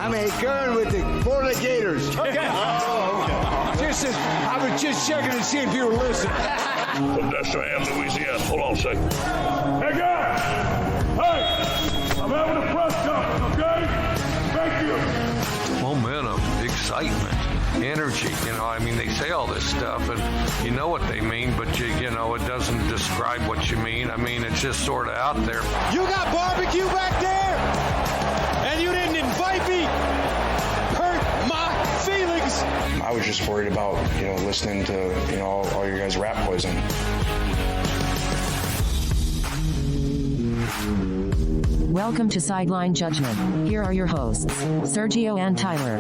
I'm a girl with the Florida Gators. Okay. I was just checking to see if you were listening. From Cheyenne, Louisiana. Hold on a second. Hey, guys! Hey! I'm having a press conference, okay? Thank you. Momentum, excitement, energy. They say all this stuff, and you know what they mean, but it doesn't describe what you mean. It's just sort of out there. You got barbecue back there, and you didn't invite me. Hurt my feelings. I was just worried about, listening to, all your guys' rap poison. Welcome to Sideline Judgment. Here are your hosts, Sergio and Tyler.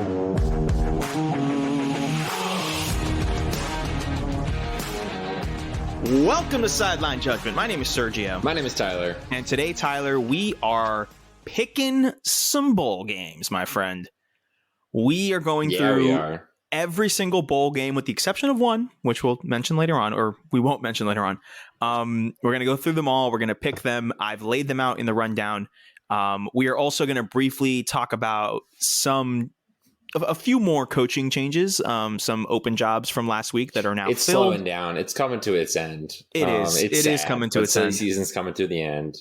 Welcome to Sideline Judgment. My name is Sergio. My name is Tyler. And today, Tyler, we are picking some bowl games, my friend. We are going through every single bowl game with the exception of one, which we'll mention later on, or we won't mention later on. We're going to go through them all. We're going to pick them. I've laid them out in the rundown. We are also going to briefly talk about a few more coaching changes, some open jobs from last week that are now It's filled. slowing down. It's coming to its end. It is. It is coming to its end. Silly season's coming to the end.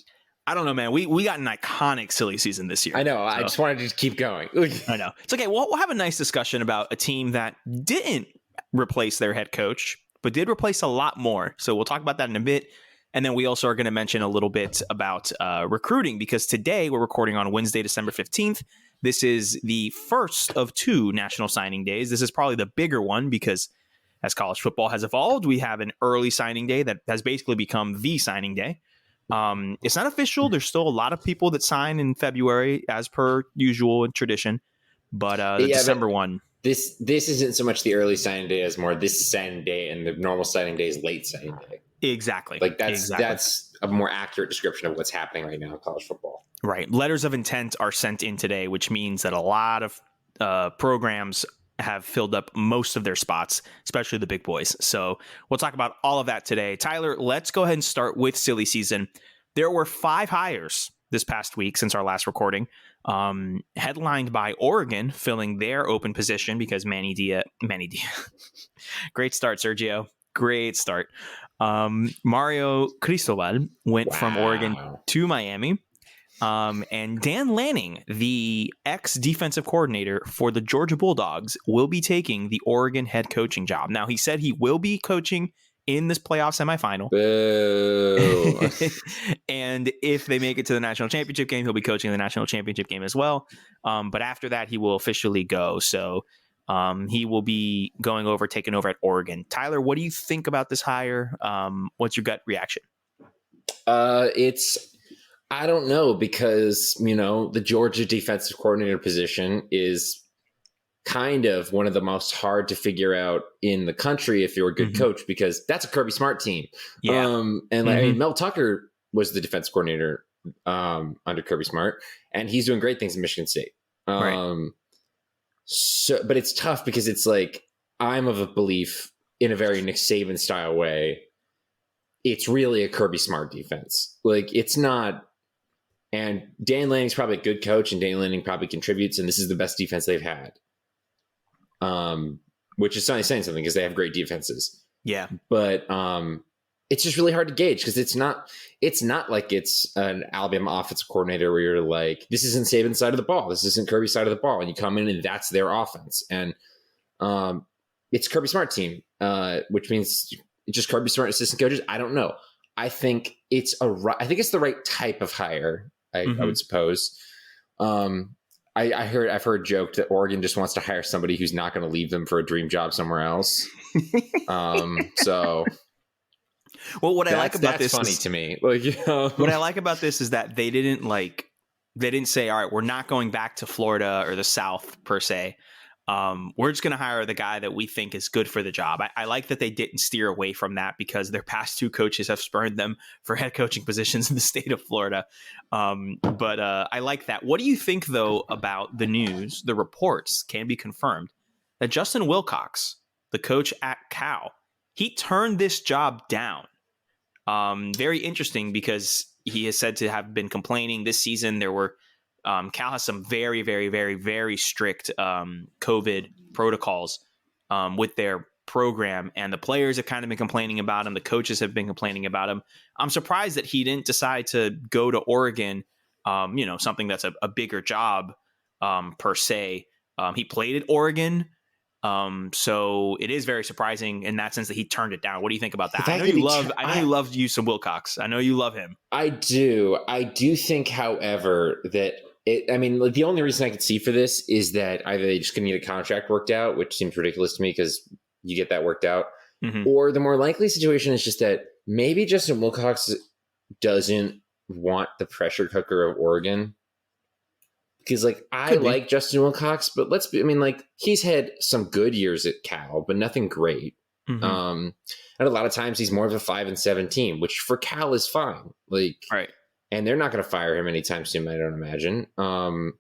I don't know, man. We got an iconic silly season this year. I know. So. I just wanted to just keep going. I know. It's okay. We'll have a nice discussion about a team that didn't replace their head coach, but did replace a lot more. So we'll talk about that in a bit. And then we also are going to mention a little bit about recruiting, because today we're recording on Wednesday, December 15th. This is the first of two National Signing Days. This is probably the bigger one because as college football has evolved, we have an early signing day that has basically become the signing day. It's not official. There's still a lot of people that sign in February as per usual and tradition. But the December one. This isn't so much the early signing day as more this signing day, and the normal signing day is late signing day. Exactly. That's a more accurate description of what's happening right now in college football. Right. Letters of intent are sent in today, which means that a lot of programs have filled up most of their spots, especially the big boys. So we'll talk about all of that today. Tyler, let's go ahead and start with silly season. There were 5 hires this past week since our last recording, headlined by Oregon filling their open position because Manny Dia. Great start, Sergio. Great start. Mario Cristobal went from Oregon to Miami. And Dan Lanning, the ex-defensive coordinator for the Georgia Bulldogs, will be taking the Oregon head coaching job. Now, he said he will be coaching in this playoff semifinal. Boo. And if they make it to the national championship game, he'll be coaching the national championship game as well. But after that, he will officially go. So he will be taking over at Oregon. Tyler, what do you think about this hire? What's your gut reaction? I don't know, because, the Georgia defensive coordinator position is kind of one of the most hard to figure out in the country if you're a good coach, because that's a Kirby Smart team. Yeah. Mel Tucker was the defense coordinator under Kirby Smart, and he's doing great things in Michigan State. Right. But it's tough because it's like, I'm of a belief in a very Nick Saban style way. It's really a Kirby Smart defense. Like, it's not. And Dan Lanning's probably a good coach, and Dan Lanning probably contributes, and this is the best defense they've had. Which is saying something, because they have great defenses. Yeah. But it's just really hard to gauge, because it's not like it's an Alabama offensive coordinator where you're like, this isn't Saban's side of the ball. This isn't Kirby's side of the ball. And you come in and that's their offense. And it's Kirby Smart team, which means just Kirby Smart assistant coaches. I don't know. I think it's the right type of hire. I would suppose. I've heard a joke that Oregon just wants to hire somebody who's not going to leave them for a dream job somewhere else. So, well, what I like about this funny is, to me. What I like about this is that they didn't say, all right, we're not going back to Florida or the South per se. We're just going to hire the guy that we think is good for the job. I like that they didn't steer away from that, because their past 2 coaches have spurned them for head coaching positions in the state of Florida. But I like that. What do you think, though, about the news? The reports can be confirmed that Justin Wilcox, the coach at Cal, he turned this job down. Very interesting, because he is said to have been complaining this season. There were Cal has some very, very, very, very strict COVID protocols with their program, and the players have kind of been complaining about him. The coaches have been complaining about him. I'm surprised that he didn't decide to go to Oregon, something that's a bigger job per se. He played at Oregon. So it is very surprising in that sense that he turned it down. What do you think about that? I know you loved you some Wilcox. I know you love him. I do. I do think, however, that the only reason I could see for this is that either they just couldn't get a contract worked out, which seems ridiculous to me because you get that worked out, or the more likely situation is just that maybe Justin Wilcox doesn't want the pressure cooker of Oregon. Because, I like Justin Wilcox, but he's had some good years at Cal, but nothing great. And a lot of times he's more of a 5-7 team, which for Cal is fine. Right. And they're not going to fire him anytime soon, I don't imagine. And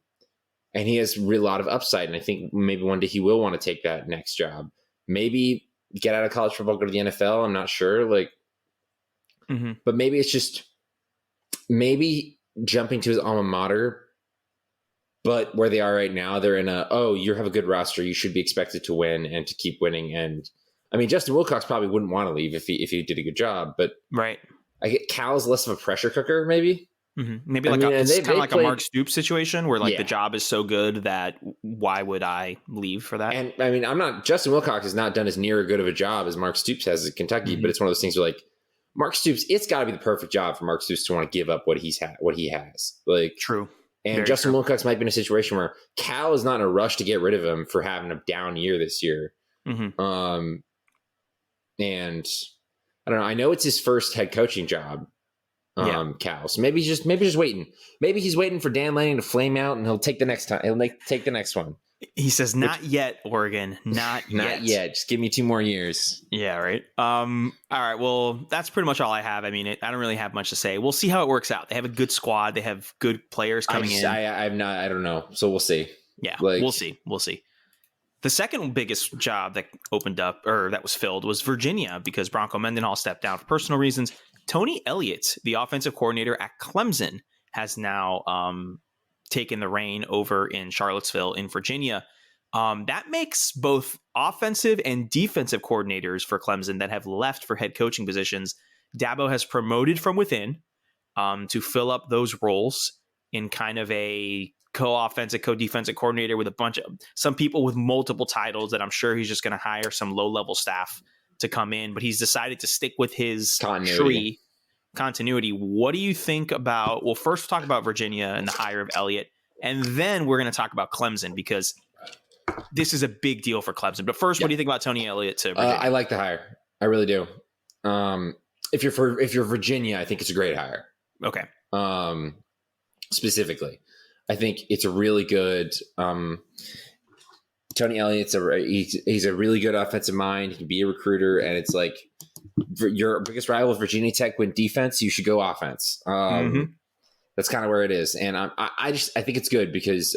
he has a lot of upside. And I think maybe one day he will want to take that next job. Maybe get out of college football, go to the NFL. I'm not sure. But maybe it's just jumping to his alma mater. But where they are right now, they're in you have a good roster. You should be expected to win and to keep winning. And Justin Wilcox probably wouldn't want to leave if he did a good job. But right, I get Cal's less of a pressure cooker, maybe. Maybe it's kind of like a Mark Stoops situation where the job is so good that why would I leave for that? And Justin Wilcox has not done as near a good of a job as Mark Stoops has at Kentucky, but it's one of those things where Mark Stoops, it's got to be the perfect job for Mark Stoops to want to give up what he has. True. And Very Justin true. Wilcox might be in a situation where Cal is not in a rush to get rid of him for having a down year this year. And I don't know. I know it's his first head coaching job, Cal. So maybe he's just waiting. Maybe he's waiting for Dan Lanning to flame out, and he'll take the next time. He'll take the next one. He says, "Not yet, Oregon. Not yet. Just give me 2 more years." Yeah, right. All right. Well, that's pretty much all I have. I don't really have much to say. We'll see how it works out. They have a good squad. They have good players coming in. I don't know. So we'll see. Yeah, we'll see. The second biggest job that opened up or that was filled was Virginia because Bronco Mendenhall stepped down for personal reasons. Tony Elliott, the offensive coordinator at Clemson, has now taken the reign over in Charlottesville in Virginia. That makes both offensive and defensive coordinators for Clemson that have left for head coaching positions. Dabo has promoted from within to fill up those roles in kind of a co-offensive, co-defensive coordinator with some people with multiple titles that I'm sure he's just going to hire some low-level staff to come in, but he's decided to stick with his continuity. What do you think about, well, first we'll talk about Virginia and the hire of Elliott, and then we're going to talk about Clemson because this is a big deal for Clemson. But first, what do you think about Tony Elliott to Virginia? I like the hire. I really do. If you're Virginia, I think it's a great hire. Okay. Specifically, I think it's a really good. Tony Elliott's he's a really good offensive mind. He can be a recruiter, and it's like your biggest rival, Virginia Tech, went defense. You should go offense. That's kind of where it is, and I think it's good because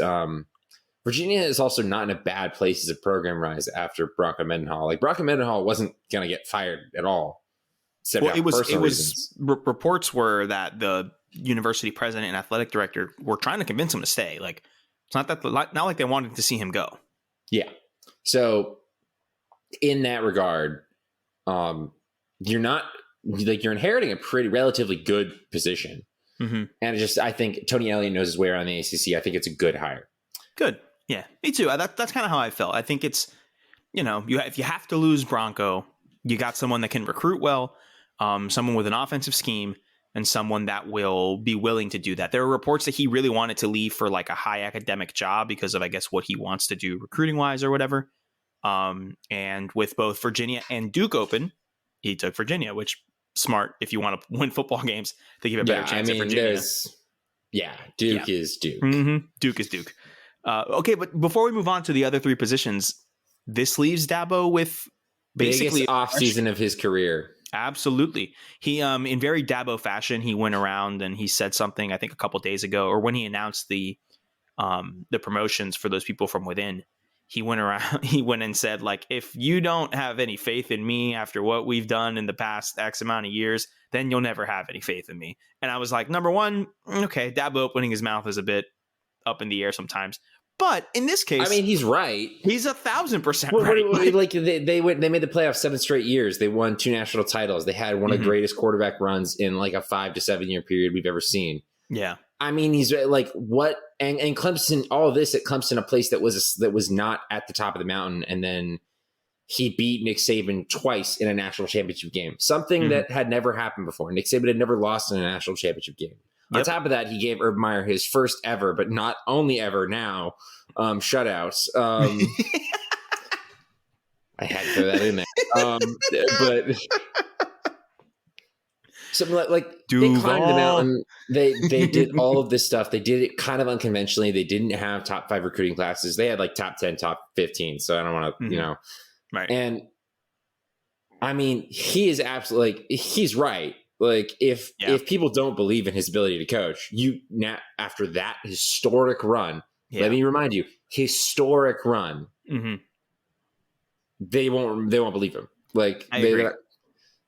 Virginia is also not in a bad place as a program rise after Bronco Mendenhall. Like Bronco Mendenhall wasn't going to get fired at all. Well, it was reports were that the university president and athletic director were trying to convince him to stay. Like it's not like they wanted to see him go. Yeah. So in that regard, you're inheriting a pretty relatively good position. And I think Tony Elliott knows his way around the ACC. I think it's a good hire. Good. Yeah, me too. That's kind of how I felt. I think it's, if you have to lose Bronco, you got someone that can recruit well, someone with an offensive scheme, and someone that will be willing to do that. There are reports that he really wanted to leave for like a high academic job because of, I guess, what he wants to do recruiting wise or whatever. And with both Virginia and Duke open, he took Virginia, which smart if you want to win football games to give a better chance at Virginia. Duke is Duke. Duke is Duke. Okay, but before we move on to the other 3 positions, this leaves Dabo with basically biggest offseason of his career. Absolutely. He, in very Dabo fashion, he went around and he said something, I think a couple days ago, or when he announced the promotions for those people from within, he went and said, like, if you don't have any faith in me after what we've done in the past X amount of years, then you'll never have any faith in me. And I was like, number one, okay, Dabo opening his mouth is a bit up in the air sometimes. But in this case, I mean, he's right. He's 1,000% right. Like they made the playoffs 7 straight years. They won 2 national titles. They had one of the greatest quarterback runs in like a 5 to 7 year period we've ever seen. Yeah. I mean, he's like what and Clemson, all of this at Clemson, a place that was not at the top of the mountain, and then he beat Nick Saban twice in a national championship game, something that had never happened before. Nick Saban had never lost in a national championship game. On top of that, he gave Urban Meyer his first ever, but not only ever now, shutouts. I had to throw that in there. But something like they climbed the mountain. They did all of this stuff. They did it kind of unconventionally. They didn't have top 5 recruiting classes. They had like top 10, top 15. So I don't want to, Right. And I mean, he is absolutely like, he's right. Like if people don't believe in his ability to coach, after that historic run, let me remind you, historic run, they won't believe him. Like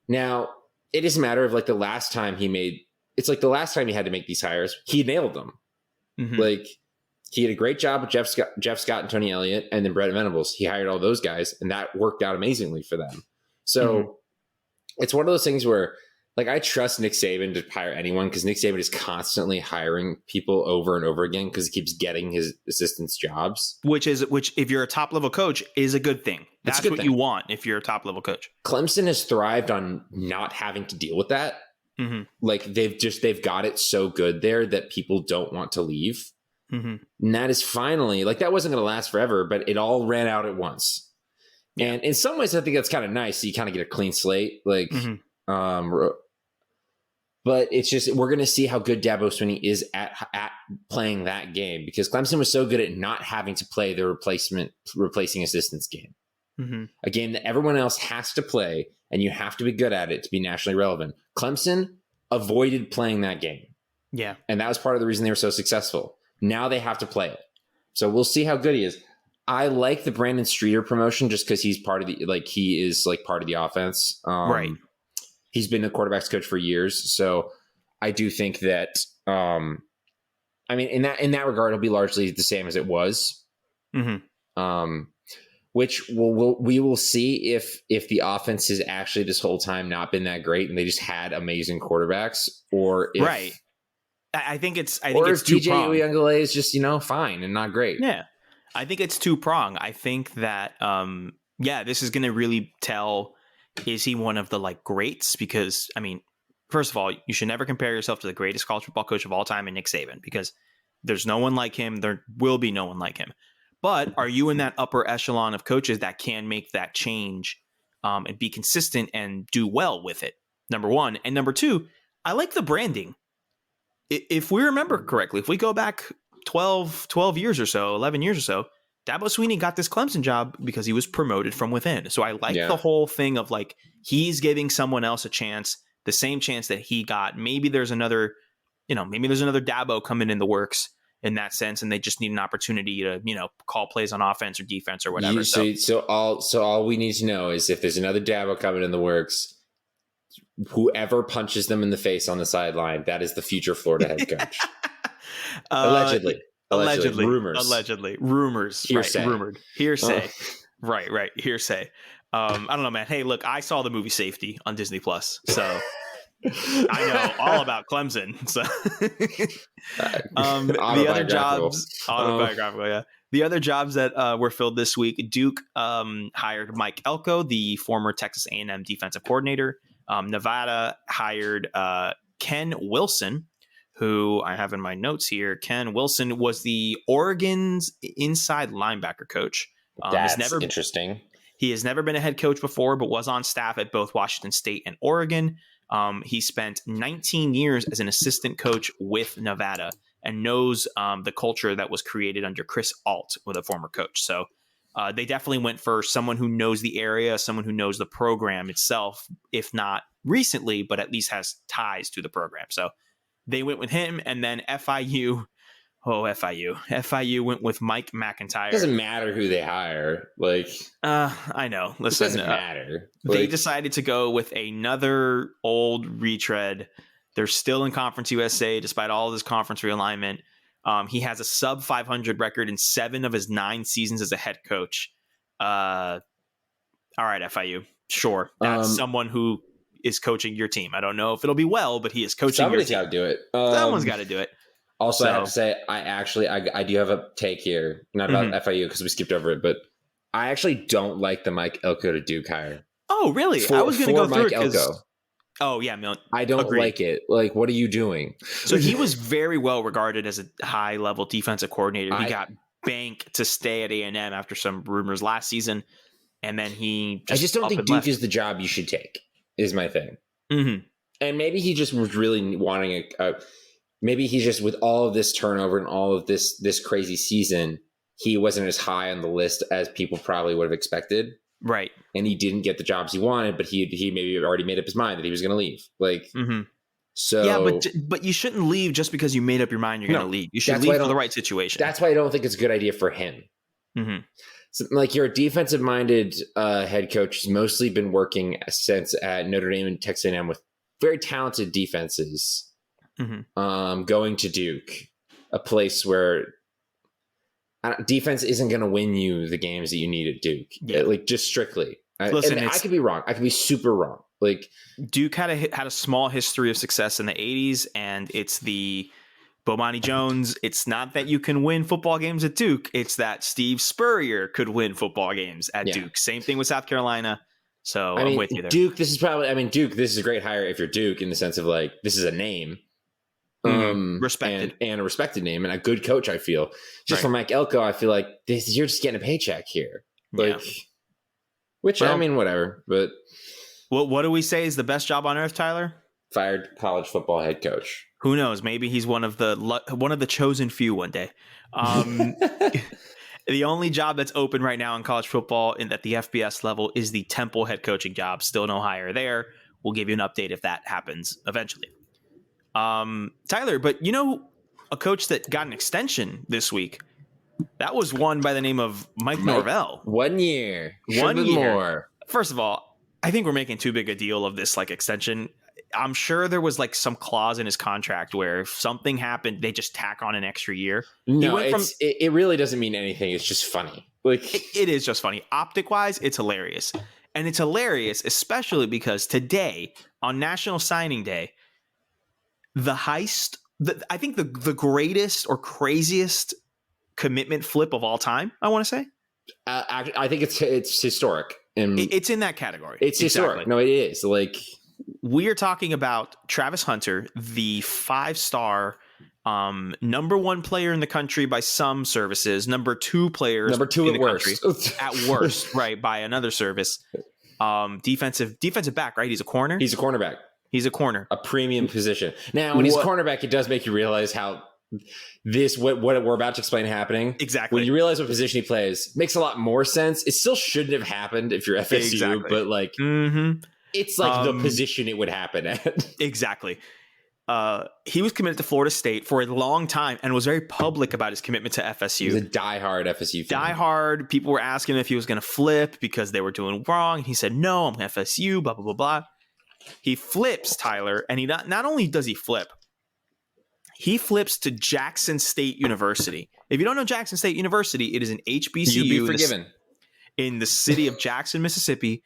now it is a matter of like the last time he had to make these hires, he nailed them. Like he had a great job with Jeff Scott and Tony Elliott, and then Brett Venables. He hired all those guys, and that worked out amazingly for them. So it's one of those things where, like, I trust Nick Saban to hire anyone because Nick Saban is constantly hiring people over and over again because he keeps getting his assistants jobs. Which, if you're a top level coach, is a good thing. That's what you want if you're a top level coach. Clemson has thrived on not having to deal with that. Like they've got it so good there that people don't want to leave. And that is finally, like, that wasn't going to last forever, but it all ran out at once. And in some ways, I think that's kind of nice. So you kind of get a clean slate. Like, but it's just, we're going to see how good Dabo Swinney is at playing that game, because Clemson was so good at not having to play the replacing assistants game. A game that everyone else has to play, and you have to be good at it to be nationally relevant. Clemson avoided playing that game. Yeah. And that was part of the reason they were so successful. Now they have to play it. So we'll see how good he is. I like the Brandon Streeter promotion just because he's part of the offense. Right. He's been the quarterback's coach for years. So I do think that, I mean, in that regard, it'll be largely the same as it was. Which we will see if the offense has actually this whole time not been that great and they just had amazing quarterbacks, or if, right. I think it's DJ Uyunglele is just, fine and not great. Yeah. I think it's two-pronged. I think that, this is going to really tell, is he one of the like greats? Because, I mean, first of all, you should never compare yourself to the greatest college football coach of all time in Nick Saban, because there's no one like him. There will be no one like him. But are you in that upper echelon of coaches that can make that change and be consistent and do well with it? Number one. And number two, I like the branding. If we remember correctly, if we go back 12 years or so, 11 years or so, Dabo Swinney got this Clemson job because he was promoted from within. So I like the whole thing of like, he's giving someone else a chance, the same chance that he got. Maybe there's another Dabo coming in the works in that sense, and they just need an opportunity to, call plays on offense or defense or whatever. So all we need to know is if there's another Dabo coming in the works, whoever punches them in the face on the sideline, that is the future Florida head coach. Allegedly. Rumors. Hearsay. Right. Rumored. Hearsay. Right. Hearsay. I don't know, man. Hey, look, I saw the movie Safety on Disney Plus, so I know all about Clemson. So the other jobs, autobiographical, yeah. The other jobs that were filled this week, Duke hired Mike Elko, the former Texas A&M defensive coordinator. Nevada hired Ken Wilson, who I have in my notes here. Ken Wilson was the Oregon's inside linebacker coach. That's interesting. He has never been a head coach before, but was on staff at both Washington State and Oregon. He spent 19 years as an assistant coach with Nevada and knows the culture that was created under Chris Alt, with a former coach. So they definitely went for someone who knows the area, someone who knows the program itself, if not recently, but at least has ties to the program. So they went with him. And then FIU went with Mike McIntyre. It doesn't matter who they hire. I know. Listen, it doesn't matter. They decided to go with another old retread. They're still in Conference USA despite all of this conference realignment. He has a sub 500 record in 7 of his 9 seasons as a head coach. All right, FIU. Sure. That's someone who is coaching your team. I don't know if it'll be well, but he is coaching Somebody's your team. got to do it. Someone's got to do it. Also, I have to say, I do have a take here, not about FIU because we skipped over it, but I actually don't like the Mike Elko to Duke hire. Oh, really? I was going to go through Mike it because... Elko. Oh, yeah. I don't like it. Like, what are you doing? So he was very well regarded as a high-level defensive coordinator. He got banked to stay at A&M after some rumors last season, and then he I just don't think Duke is the job you should take, is my thing. Mm-hmm. And maybe he just was really wanting maybe he just, with all of this turnover and all of this crazy season, he wasn't as high on the list as people probably would have expected. Right. And he didn't get the jobs he wanted, but he maybe already made up his mind that he was going to leave. Like, so yeah, but you shouldn't leave just because you made up your mind you're going to leave. You should leave for the right situation. That's why I don't think it's a good idea for him. Mm-hmm. So, like, you're a defensive-minded head coach who's mostly been working since at Notre Dame and Texas A&M with very talented defenses. Going to Duke, a place where defense isn't going to win you the games that you need at Duke. Yeah. Like, just strictly. Listen, I could be wrong. I could be super wrong. Like, Duke had a small history of success in the 80s, and it's the Bomani Jones. It's not that you can win football games at Duke. It's that Steve Spurrier could win football games at Duke. Same thing with South Carolina. So I'm with you there. Duke, this is a great hire if you're Duke, in the sense of, like, this is a name. Respected. And a respected name and a good coach, I feel. Just for Mike Elko, I feel like you're just getting a paycheck here. Like, which, I mean, whatever. But what do we say is the best job on earth, Tyler? Fired college football head coach. Who knows? Maybe he's one of the chosen few one day. The only job that's open right now in college football at the FBS level is the Temple head coaching job. Still no hire there. We'll give you an update if that happens eventually. Tyler, but a coach that got an extension this week, that was one by the name of Mike Norvell. 1 year. 1 year. More. First of all, I think we're making too big a deal of this extension. I'm sure there was some clause in his contract where if something happened, they just tack on an extra year. No, it really doesn't mean anything. It's just funny. Like, it is just funny. Optic wise, it's hilarious. And it's hilarious, especially because today on National Signing Day, the heist, I think the greatest or craziest commitment flip of all time, I want to say. I think it's historic. And it's in that category. It's historic. No, it is. Like, we are talking about Travis Hunter, the 5-star number 1 player in the country by some services, number 2 player in the worst. Country at worst, right, by another service. Defensive back, right? He's a corner. He's a cornerback. He's a corner. A premium position. Now, when he's cornerback, it does make you realize how what we're about to explain happening. Exactly. When you realize what position he plays, makes a lot more sense. It still shouldn't have happened if you're FSU, but it's like the position it would happen at. Exactly. He was committed to Florida State for a long time and was very public about his commitment to FSU. He's a diehard FSU fan. Diehard. People were asking him if he was going to flip because they were doing wrong. He said, no, I'm FSU, blah, blah, blah, blah. He flips, Tyler, and he not only does he flip, he flips to Jackson State University. If you don't know Jackson State University, it is an HBCU. You'd be forgiven. In the city of Jackson, Mississippi.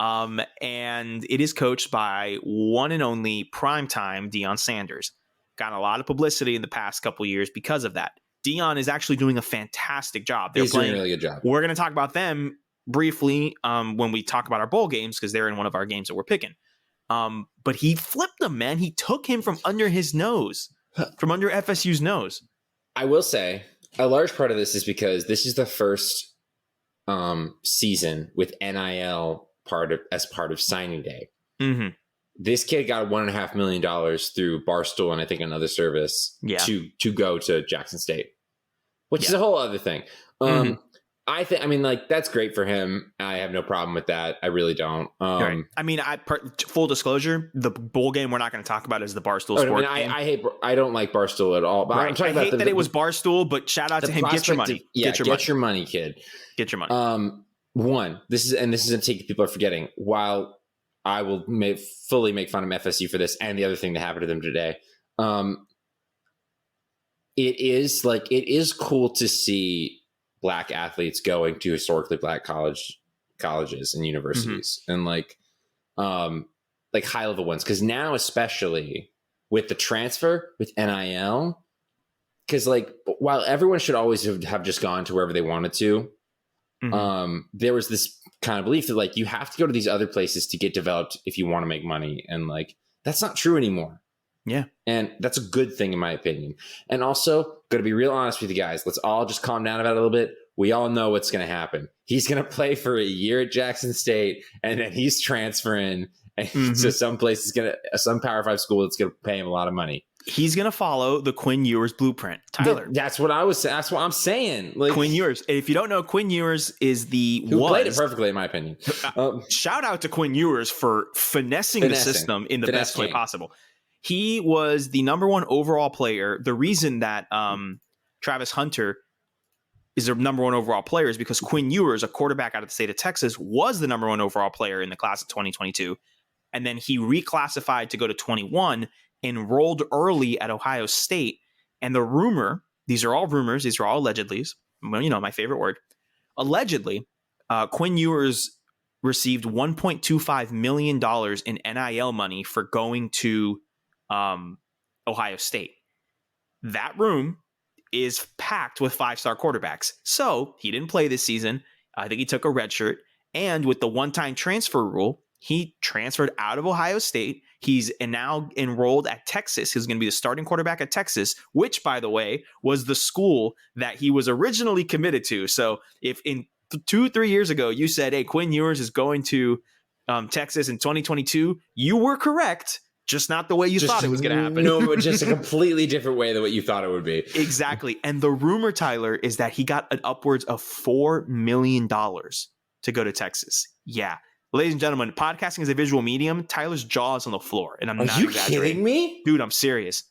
And it is coached by one and only primetime Deion Sanders. Gotten a lot of publicity in the past couple of years because of that. Deion is actually doing a fantastic job. He's doing a really good job. We're going to talk about them briefly when we talk about our bowl games because they're in one of our games that we're picking. But he flipped him, man. He took him from under his nose, from under FSU's nose. I will say a large part of this is because this is the first season with NIL as part of signing day. Mm-hmm. This kid got $1.5 million through Barstool and I think another service to go to Jackson State, which is a whole other thing. I mean, that's great for him. I have no problem with that. I really don't. Right. I mean, full disclosure, the bowl game we're not going to talk about is the Barstool Sports game. I don't like Barstool at all. But right. I hate that it was Barstool, but shout out to him. Get your money. Get your money, kid. Get your money. This is a take people are forgetting. While I will fully make fun of FSU for this and the other thing that happened to them today, it is cool to see black athletes going to historically black colleges and universities and like high level ones. Cause now, especially with the transfer with NIL, cause like, while everyone should always have just gone to wherever they wanted to, there was this kind of belief that like, you have to go to these other places to get developed if you want to make money. And like, that's not true anymore. Yeah. And that's a good thing in my opinion. And also, going to be real honest with you guys. Let's all just calm down about it a little bit. We all know what's going to happen. He's going to play for a year at Jackson State, and then he's transferring to some place, some Power 5 school that's going to pay him a lot of money. He's going to follow the Quinn Ewers blueprint, Tyler. That's what I'm saying. Like, Quinn Ewers. If you don't know, Quinn Ewers is who played it perfectly, in my opinion. Shout out to Quinn Ewers for finessing the system in the best way possible. He was the number 1 overall player. The reason that Travis Hunter is the number 1 overall player is because Quinn Ewers, a quarterback out of the state of Texas, was the number 1 overall player in the class of 2022. And then he reclassified to go to 21, enrolled early at Ohio State. And the rumor, these are all rumors, these are all allegedly, my favorite word. Allegedly, Quinn Ewers received $1.25 million in NIL money for going to Ohio State. That room is packed with 5-star quarterbacks. So he didn't play this season. I think he took a red shirt. And with the one-time transfer rule, he transferred out of Ohio State. He's now enrolled at Texas. He's going to be the starting quarterback at Texas, which, by the way, was the school that he was originally committed to. So if in 2-3 years ago you said, hey, Quinn Ewers is going to Texas in 2022, you were correct. Just not the way you thought it was going to happen. No, but just a completely different way than what you thought it would be. Exactly. And the rumor, Tyler, is that he got an upwards of $4 million to go to Texas. Yeah. Ladies and gentlemen, podcasting is a visual medium. Tyler's jaw is on the floor. And I'm not exaggerating. Are you kidding me? Dude, I'm serious.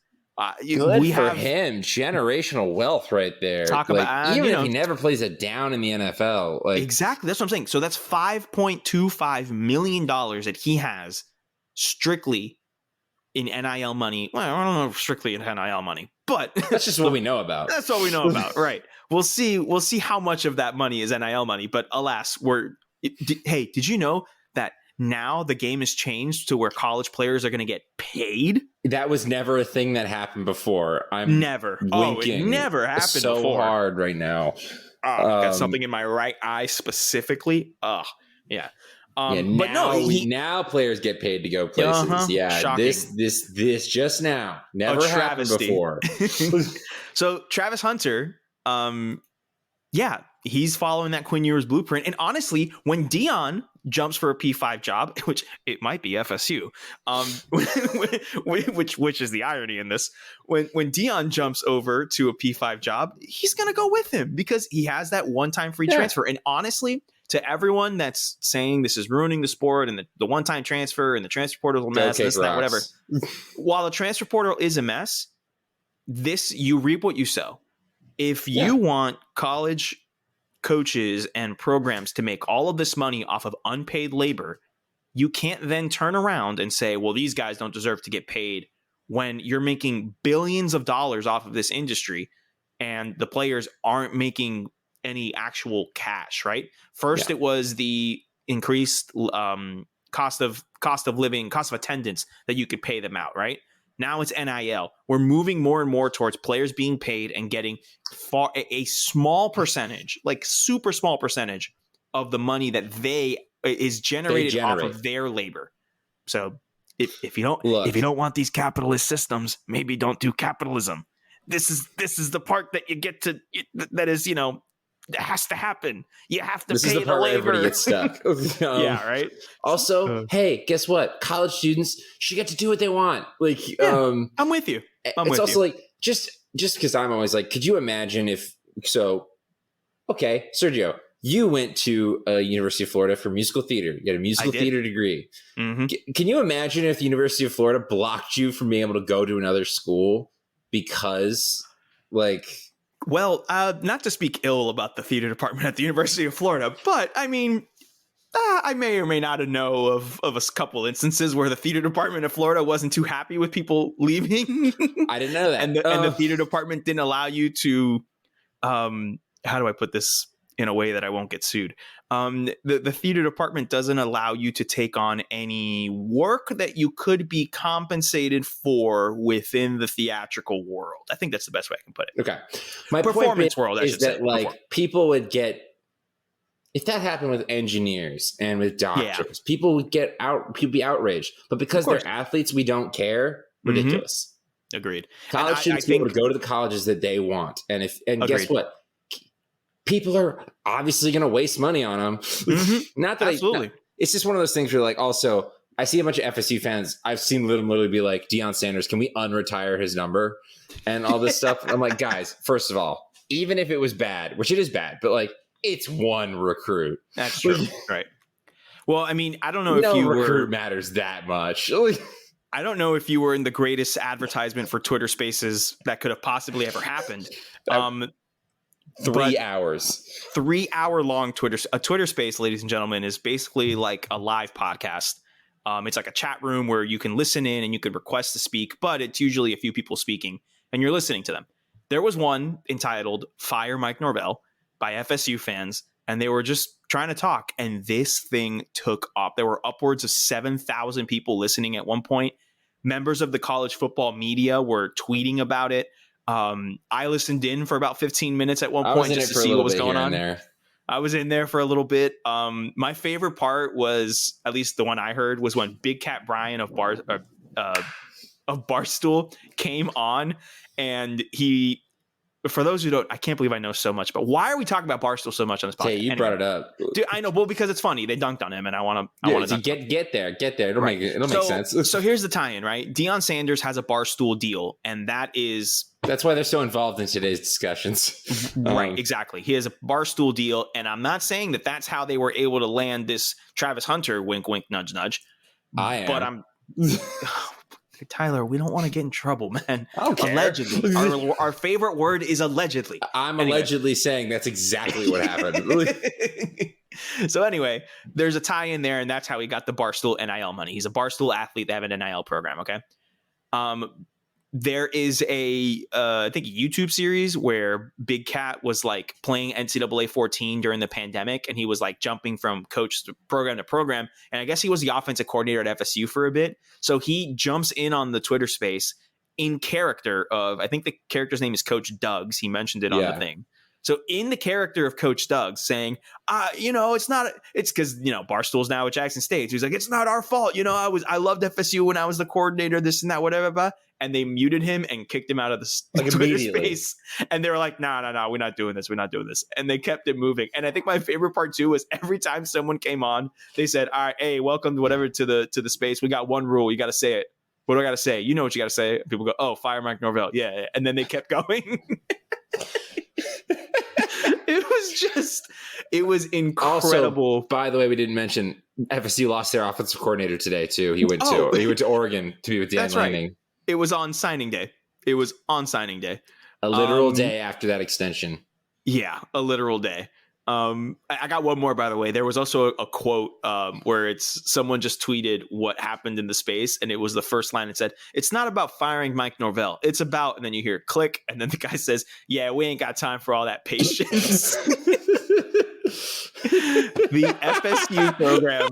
Good for him. Generational wealth right there. Talk about even if he never plays it down in the NFL. Like, exactly. That's what I'm saying. So that's $5.25 million that he has strictly in NIL money. Well, I don't know if strictly in NIL money, but that's just what we know about. That's all we know about. Right. We'll see how much of that money is NIL money, but alas, hey, did you know that now the game has changed to where college players are going to get paid? That was never a thing that happened before. It never happened so before. Hard right now. Got something in my right eye specifically. Yeah. But now players get paid to go places. Yeah, shocking. This just now never happened before. So Travis Hunter, he's following that Quinn Ewers blueprint. And honestly, when Dion jumps for a P5 job, which it might be FSU, which is the irony in this, when Dion jumps over to a P5 job, he's going to go with him because he has that one-time free transfer. And honestly, to everyone that's saying this is ruining the sport and the one-time transfer and the transfer portal is a mess, this and that, whatever. While the transfer portal is a mess, you reap what you sow. If you want college coaches and programs to make all of this money off of unpaid labor, you can't then turn around and say, well, these guys don't deserve to get paid when you're making billions of dollars off of this industry and the players aren't making any actual cash, right? First, it was the increased cost of living, cost of attendance that you could pay them out, right? Now it's NIL. We're moving more and more towards players being paid and getting a small percentage, like super small percentage of the money that is generated off of their labor. So if you don't want these capitalist systems, maybe don't do capitalism. This is the part that you get to, that is, it has to happen. You have to pay the labor. Everybody gets stuck. Yeah, right. Also, hey, guess what? College students should get to do what they want. Like, I'm with you. It's also like just because I'm always like, could you imagine if so? Okay, Sergio, you went to University of Florida for musical theater. You got a musical theater degree. Mm-hmm. Can you imagine if the University of Florida blocked you from being able to go to another school because, like? Well, not to speak ill about the theater department at the University of Florida, but I mean, I may or may not know of a couple instances where the theater department of Florida wasn't too happy with people leaving. I didn't know that. And the theater department didn't allow you to, how do I put this in a way that I won't get sued? The theater department doesn't allow you to take on any work that you could be compensated for within the theatrical world. I think that's the best way I can put it. Okay. My performance point world, I is should that say. like people would get, if that happened with engineers and with doctors, people would be outraged. But because they're athletes, we don't care. Ridiculous. Agreed. College students be able to go to the colleges that they want. And guess what? People are obviously going to waste money on them. Not that Absolutely. It's just one of those things where like, also, I see a bunch of FSU fans. I've seen them literally be like, Deion Sanders, can we unretire his number? And all this stuff. I'm like, guys, first of all, even if it was bad, which it is bad, but like, it's one recruit. That's true. Right. Well, I mean, I don't know if you recruit matters that much. I don't know if you were in the greatest advertisement for Twitter Spaces that could have possibly ever happened. 3 hours. 3 hour long Twitter Space, ladies and gentlemen, is basically like a live podcast. It's like a chat room where you can listen in and you can request to speak, but it's usually a few people speaking and you're listening to them. There was one entitled Fire Mike Norvell by FSU fans, and they were just trying to talk, and this thing took off. There were upwards of 7,000 people listening at one point. Members of the college football media were tweeting about it. I listened in for about 15 minutes at one point just to see what was going on there. I was in there for a little bit. My favorite part was, at least the one I heard, was when Big Cat Brian of Barstool came on, and he, for those who don't, I can't believe I know so much, but why are we talking about Barstool so much on this podcast? Hey, you brought it up. Dude, I know, well, because it's funny. They dunked on him, and I want to get there. It'll make sense. So here's the tie-in, right? Deion Sanders has a Barstool deal, and that's why they're so involved in today's discussions. Right, exactly. He has a Barstool deal, and I'm not saying that that's how they were able to land this Travis Hunter, wink, wink, nudge, nudge. But I'm... Tyler, we don't want to get in trouble, man. Allegedly. Our favorite word is allegedly. I'm allegedly saying that's exactly what happened. So anyway, there's a tie in there, and that's how he got the Barstool NIL money. He's a Barstool athlete. They have an NIL program, okay? There is I think a YouTube series where Big Cat was like playing NCAA 14 during the pandemic, and he was like jumping from coach to program. And I guess he was the offensive coordinator at FSU for a bit. So he jumps in on the Twitter space in character of, I think the character's name is Coach Duggs. He mentioned it on the thing. So in the character of Coach Duggs saying, it's because, Barstool's now at Jackson State. So he's like, it's not our fault. I loved FSU when I was the coordinator, this and that, whatever. Blah. And they muted him and kicked him out of the Twitter space. And they were like, no, we're not doing this. We're not doing this. And they kept it moving. And I think my favorite part too was every time someone came on, they said, all right, hey, welcome to whatever to the space. We got one rule. You got to say it. What do I got to say? You know what you got to say. People go, oh, fire Mike Norvell. Yeah. And then they kept going. It was incredible. Also, by the way, we didn't mention FSU lost their offensive coordinator today too. He went to Oregon to be with Dan Lanning. Right. It was on signing day. A literal day after that extension. Yeah, a literal day. I got one more, by the way. There was also a quote where someone just tweeted what happened in the space, and it was the first line. It said, "It's not about firing Mike Norvell. It's about," and then you hear click, and then the guy says, "Yeah, we ain't got time for all that patience." The FSU program.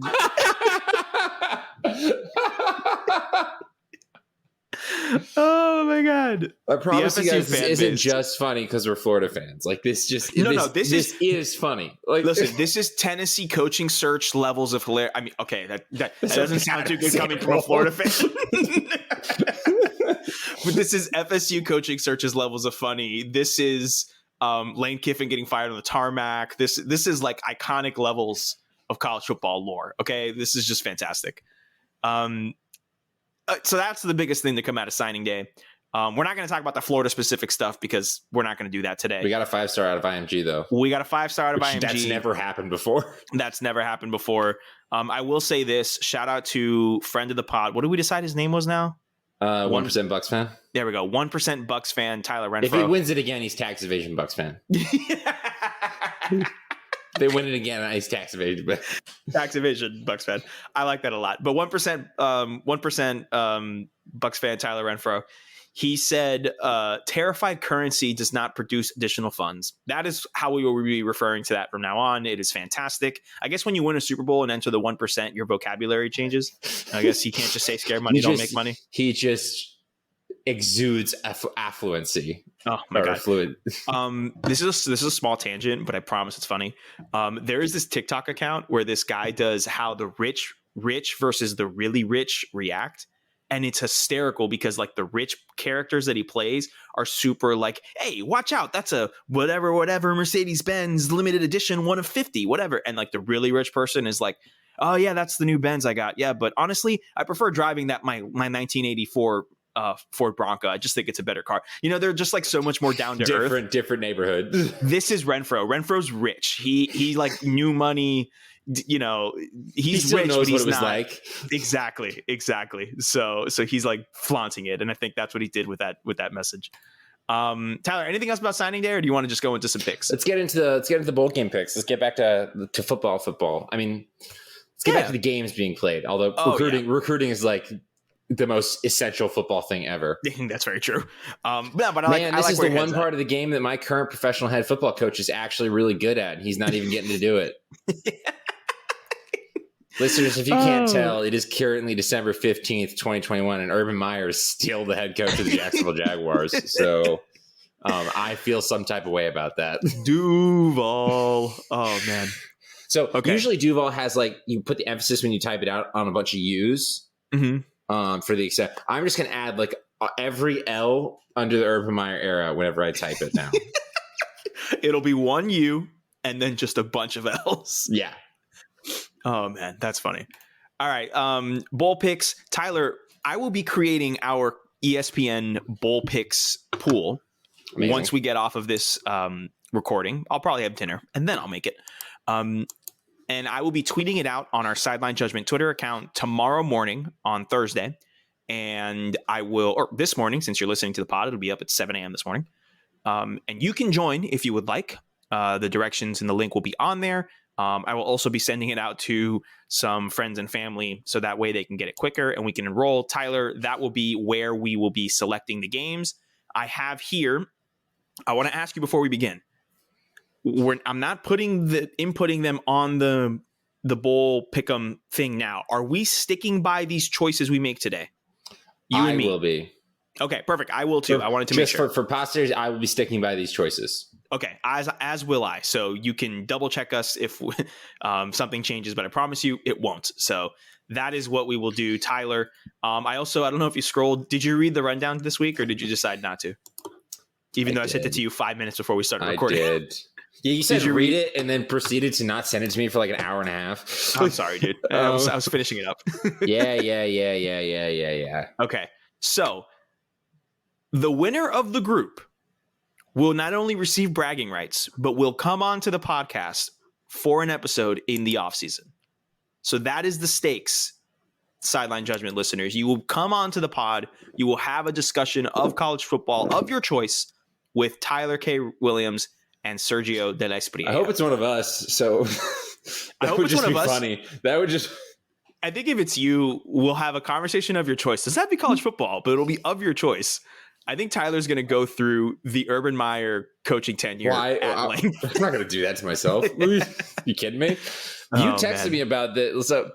Oh my god! I promise you guys, this isn't just funny because we're Florida fans. Like this is funny. Like, listen, this is Tennessee coaching search levels of hilarious. I mean, okay, that doesn't sound too good coming from a Florida fan. But this is FSU coaching searches levels of funny. This is Lane Kiffin getting fired on the tarmac. This is like iconic levels of college football lore. Okay, this is just fantastic. So that's the biggest thing to come out of signing day. We're not going to talk about the Florida specific stuff because we're not going to do that today. We got a 5-star out of IMG though. We got a 5-star out of IMG. That's never happened before. I will say this. Shout out to friend of the pod. What did we decide his name was now? 1% Bucks fan. There we go. 1% Bucks fan, Tyler Renfro. If he wins it again, he's tax evasion Bucks fan. They win it again. Nice tax evasion. Tax evasion, Bucks fan. I like that a lot. But 1% Bucks fan Tyler Renfro, he said, terrified currency does not produce additional funds. That is how we will be referring to that from now on. It is fantastic. I guess when you win a Super Bowl and enter the 1%, your vocabulthis changes. I guess he can't just say scared money don't make money. He just exudes affluency. Oh my god! Fluid. This is a small tangent, but I promise it's funny. There is this TikTok account where this guy does how the rich versus the really rich react, and it's hysterical because like the rich characters that he plays are super like, hey, watch out, that's a whatever Mercedes-Benz limited edition 1 of 50, whatever, and like the really rich person is like, oh yeah, that's the new Benz I got, yeah, but honestly, I prefer driving that my 1984 Ford Bronco. I just think it's a better car. You know, they're just like so much more down to earth. Different neighborhood. This is Renfro. Renfro's rich. He like new money. You know, he still rich, knows but he's what it was not. Like. Exactly. So he's like flaunting it, and I think that's what he did with that message. Tyler, anything else about signing day, or do you want to just go into some picks? Let's get into the bowl game picks. Let's get back to football. I mean, let's get back to the games being played. Although recruiting is like the most essential football thing ever. That's very true. But this is the one part of the game that my current professional head football coach is actually really good at. He's not even getting to do it. Listeners, if you can't tell, it is currently December 15th, 2021, and Urban Meyer is still the head coach of the Jacksonville Jaguars. So I feel some type of way about that. Duval. Oh, man. So usually Duval has like, you put the emphasis when you type it out on a bunch of U's. Mm-hmm. For the extent, I'm just going to add like every L under the Urban Meyer era whenever I type it now. It'll be one U and then just a bunch of L's. Yeah. Oh man, that's funny. All right. Bowl picks. Tyler, I will be creating our ESPN bowl picks pool. Amazing. Once we get off of this recording. I'll probably have dinner and then I'll make it. And I will be tweeting it out on our Sideline Judgment Twitter account tomorrow morning on Thursday. And I will, or this morning, since you're listening to the pod, it'll be up at 7 a.m. this morning. And you can join if you would like. The directions and the link will be on there. I will also be sending it out to some friends and family so that way they can get it quicker and we can enroll. Tyler, that will be where we will be selecting the games. I have here, I want to ask you before we begin. I'm not inputting them on the bowl pick'em thing now. Are we sticking by these choices we make today? You and me will be. Okay, perfect. I will too. I wanted to make sure. For posterity, I will be sticking by these choices. Okay, as will I. So you can double check us if something changes, but I promise you it won't. So that is what we will do, Tyler. I don't know if you scrolled. Did you read the rundown this week or did you decide not to? Even though I sent it to you 5 minutes before we started recording. I did. Yeah, you said read it and then proceeded to not send it to me for like an hour and a half. I'm sorry, dude. I was finishing it up. Yeah. Okay, so the winner of the group will not only receive bragging rights, but will come on to the podcast for an episode in the offseason. So that is the stakes, Sideline Judgment listeners. You will come on to the pod. You will have a discussion of college football of your choice with Tyler K. Williams and Sergio de la Espriella. I hope it's one of us. So that would just be funny. That would just... I think if it's you, we'll have a conversation of your choice. Does that be college football? But it'll be of your choice. I think Tyler's going to go through the Urban Meyer coaching tenure at length. I'm not going to do that to myself. You kidding me? You texted me about this. So,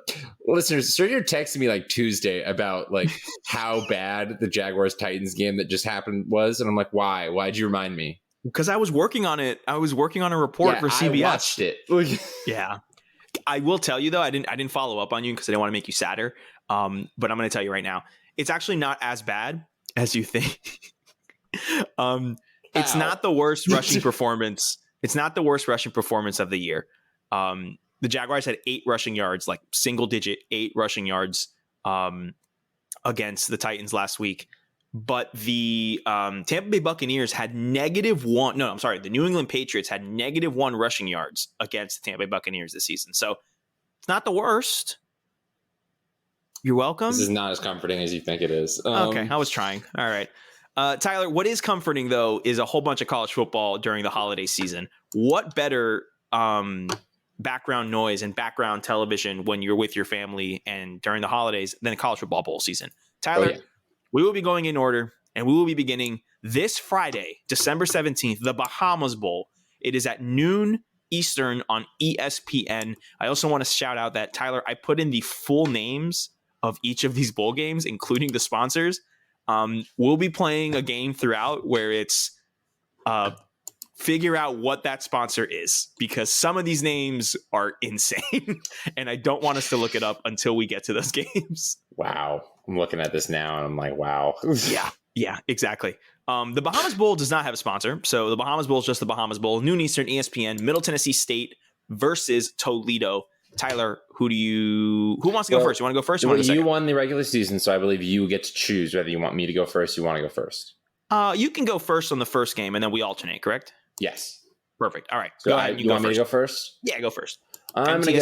listeners, Sergio texted me like Tuesday about like how bad the Jaguars-Titans game that just happened was. And I'm like, why? Why'd you remind me? Because I was working on it. I was working on a report for CBS. I watched it. Yeah. I will tell you, though, I didn't follow up on you because I didn't want to make you sadder. But I'm going to tell you right now. It's actually not as bad as you think. It's not the worst rushing performance. It's not the worst rushing performance of the year. The Jaguars had 8 rushing yards, like single digit 8 rushing yards against the Titans last week. But the Tampa Bay Buccaneers had -1. No, I'm sorry. The New England Patriots had -1 rushing yards against the Tampa Bay Buccaneers this season. So it's not the worst. You're welcome. This is not as comforting as you think it is. Okay, I was trying. All right. Tyler, what is comforting, though, is a whole bunch of college football during the holiday season. What better background noise and background television when you're with your family and during the holidays than the college football bowl season. Tyler, we will be going in order, and we will be beginning this Friday, December 17th, the Bahamas Bowl. It is at noon Eastern on ESPN. I also want to shout out that, Tyler, I put in the full names of each of these bowl games, including the sponsors. We'll be playing a game throughout where it's figure out what that sponsor is, because some of these names are insane and I don't want us to look it up until we get to those games. Wow. I'm looking at this now and I'm like, wow. Yeah, exactly. The Bahamas Bowl does not have a sponsor. So the Bahamas Bowl is just the Bahamas Bowl. Noon Eastern, ESPN, Middle Tennessee State versus Toledo. Tyler, who wants to go first? You want to go first? You won the regular season, so I believe you get to choose whether you want me to go first or you want to go first. You can go first on the first game and then we alternate, correct? Yes. Perfect. All right. So go ahead. You want me to go first? Yeah, go first. I'm going to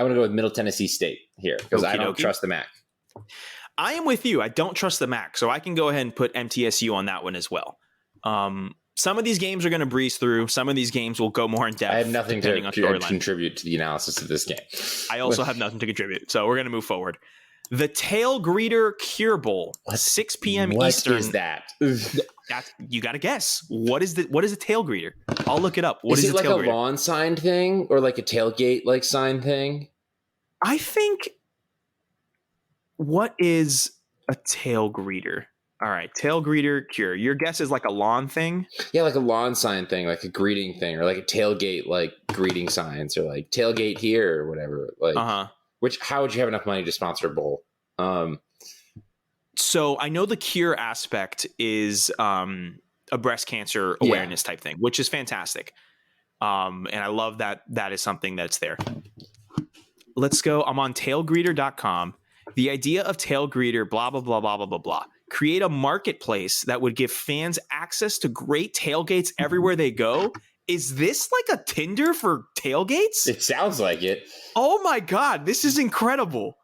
go with Middle Tennessee State here because I don't trust the MAC. I am with you. I don't trust the MAC, so I can go ahead and put MTSU on that one as well. Some of these games are going to breeze through. Some of these games will go more in depth. I have nothing to contribute to the analysis of this game. I also have nothing to contribute, so we're going to move forward. The Tail Greeter Cure Bowl, 6 p.m. Eastern. What is that? You got to guess. What is a tail greeter? I'll look it up. What is it like a lawn sign thing or like a tailgate like sign thing? I think. What is a tail greeter? All right, tail greeter cure. Your guess is like a lawn thing? Yeah, like a lawn sign thing, like a greeting thing, or like a tailgate like greeting signs, or like tailgate here or whatever. Like, how would you have enough money to sponsor a bowl? So I know the cure aspect is a breast cancer awareness type thing, which is fantastic. And I love that is something that's there. Let's go. I'm on tailgreeter.com. The idea of tail greeter, blah, blah, blah, blah, blah, blah, blah. Create a marketplace that would give fans access to great tailgates everywhere they go. Is this like a Tinder for tailgates? It sounds like it. Oh my God, this is incredible.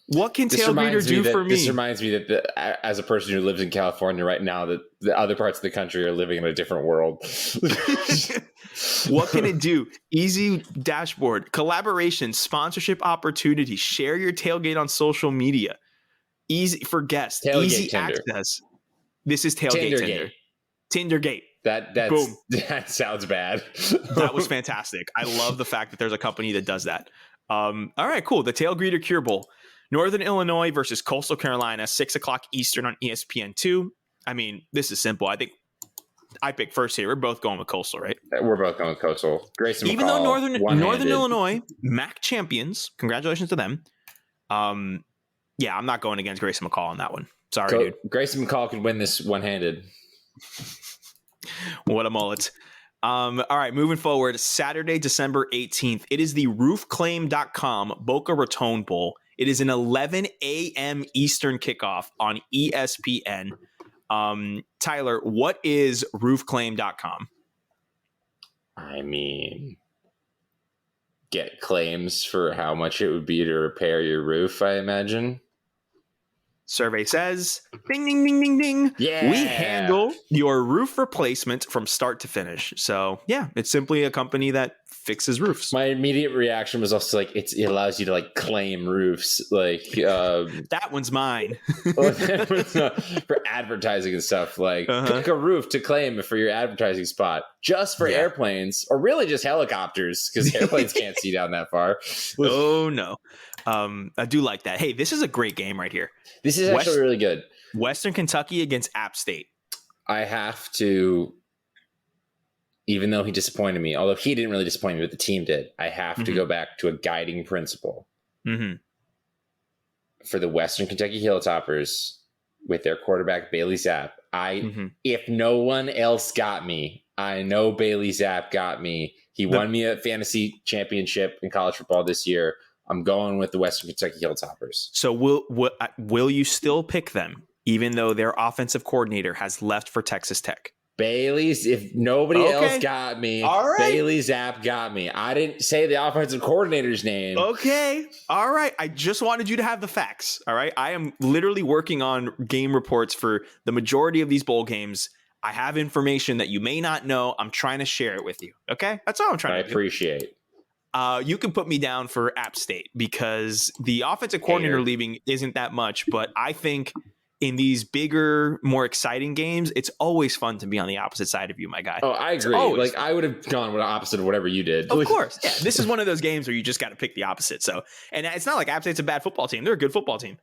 What can Tailgater do for me? This reminds me that as a person who lives in California right now, that the other parts of the country are living in a different world. What can it do? Easy dashboard, collaboration, sponsorship opportunity, share your tailgate on social media. Easy for guests, tailgate easy Tinder. Access. This is Tailgate Tinder. Tindergate. Boom. That sounds bad. That was fantastic. I love the fact that there's a company that does that. All right, cool. The Tail Greeter Cure Bowl. Northern Illinois versus Coastal Carolina, 6:00 Eastern on ESPN2. I mean, this is simple. I think I pick first here. We're both going with Coastal, right? We're both going with Coastal. Grayson Even McCall, though Northern Illinois, MAC champions, congratulations to them. Yeah, I'm not going against Grayson McCall on that one. Sorry, dude. Grayson McCall could win this one-handed. What a mullet. All right, moving forward, Saturday, December 18th. It is the roofclaim.com Boca Raton Bowl. It is an 11 a.m. Eastern kickoff on ESPN. Tyler, what is roofclaim.com? I mean, get claims for how much it would be to repair your roof, I imagine. Survey says, ding, ding, ding, ding, ding. Yeah. We handle your roof replacement from start to finish. So, yeah, it's simply a company that fixes roofs. My immediate reaction was also like, it allows you to like claim roofs. Like, that one's mine. For advertising and stuff. Like, pick a roof to claim for your advertising spot just for airplanes or really just helicopters because airplanes can't see down that far. Oh, no. I do like that. Hey, this is a great game right here. This is actually really good. Western Kentucky against App State. I have to, even though he disappointed me, although he didn't really disappoint me, but the team did, I have to go back to a guiding principle for the Western Kentucky Hilltoppers with their quarterback, Bailey Zapp. If no one else got me, I know Bailey Zapp got me. He won me a fantasy championship in college football this year. I'm going with the Western Kentucky Hilltoppers. So will you still pick them, even though their offensive coordinator has left for Texas Tech? Bailey's, if nobody else got me, Bailey Zapp got me. I didn't say the offensive coordinator's name. Okay. All right. I just wanted you to have the facts. All right. I am literally working on game reports for the majority of these bowl games. I have information that you may not know. I'm trying to share it with you. Okay, that's all I'm trying to do. I appreciate. You can put me down for App State because the offensive coordinator leaving isn't that much, but I think in these bigger, more exciting games, it's always fun to be on the opposite side of you, my guy. Oh, I agree. Like I would have gone with the opposite of whatever you did. Of course. Yeah. This is one of those games where you just got to pick the opposite. So, and it's not like App State's a bad football team. They're a good football team.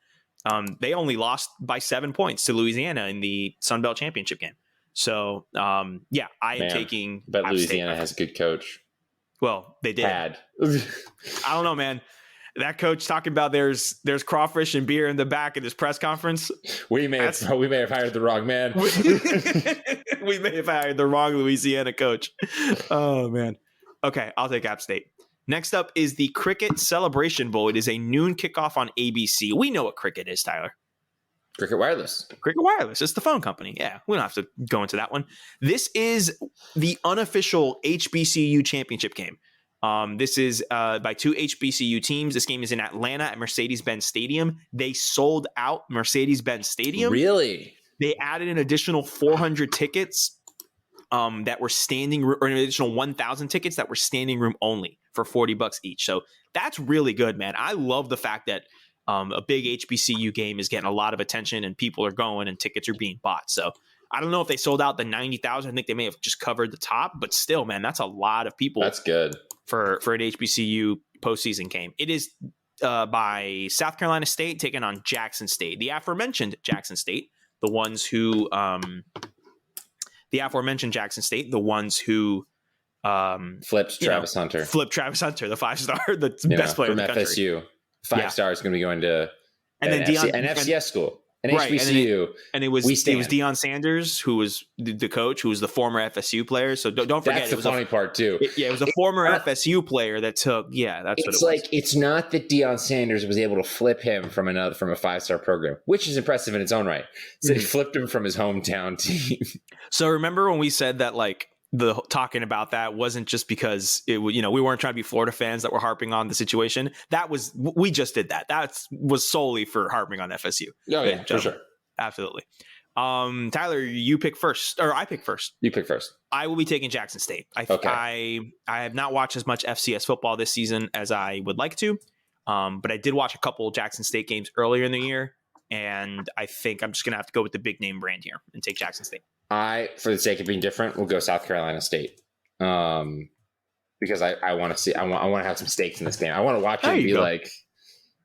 They only lost by 7 points to Louisiana in the Sun Belt Championship game. So, I am taking. But Louisiana has a good coach. Well, they did. I don't know, man. That coach talking about there's crawfish and beer in the back of this press conference. We may have hired the wrong man. We may have hired the wrong Louisiana coach. Oh man. Okay, I'll take App State. Next up is the Cricket Celebration Bowl. It is a noon kickoff on ABC. We know what Cricket is, Tyler. Cricket Wireless. Cricket Wireless. It's the phone company. Yeah, we don't have to go into that one. This is the unofficial HBCU championship game. This is by 2 HBCU teams. This game is in Atlanta at Mercedes-Benz Stadium. They sold out Mercedes-Benz Stadium. Really? They added an additional 400 tickets that were standing room, or an additional 1,000 tickets that were standing room only for $40 each. So that's really good, man. I love the fact that a big HBCU game is getting a lot of attention and people are going and tickets are being bought. So I don't know if they sold out the 90,000. I think they may have just covered the top, but still, man, that's a lot of people. That's good for an HBCU postseason game. It is by South Carolina State taking on Jackson State, the aforementioned Jackson State, the ones who flipped Travis Hunter, the 5-star, the best player from in the country. FSU. 5 stars going to be going to an FCS school. An HBCU, and it was Deion Sanders who was the coach, who was the former FSU player. So don't forget, that's the funny part too. It was a former FSU player that took. Yeah, that's what it was. Like it's not that Deion Sanders was able to flip him from a 5-star program, which is impressive in its own right. So he flipped him from his hometown team. So remember when we said that the talking about that wasn't just because we weren't trying to be Florida fans that were harping on the situation. We just did that. That was solely for harping on FSU. Oh yeah, for sure. Absolutely. Tyler, you pick first, or I pick first. You pick first. I will be taking Jackson State. I have not watched as much FCS football this season as I would like to. But I did watch a couple Jackson State games earlier in the year. And I think I'm just going to have to go with the big name brand here and take Jackson State. For the sake of being different, will go South Carolina State, because I want to see. I want to have some stakes in this game. I want to watch it and be like,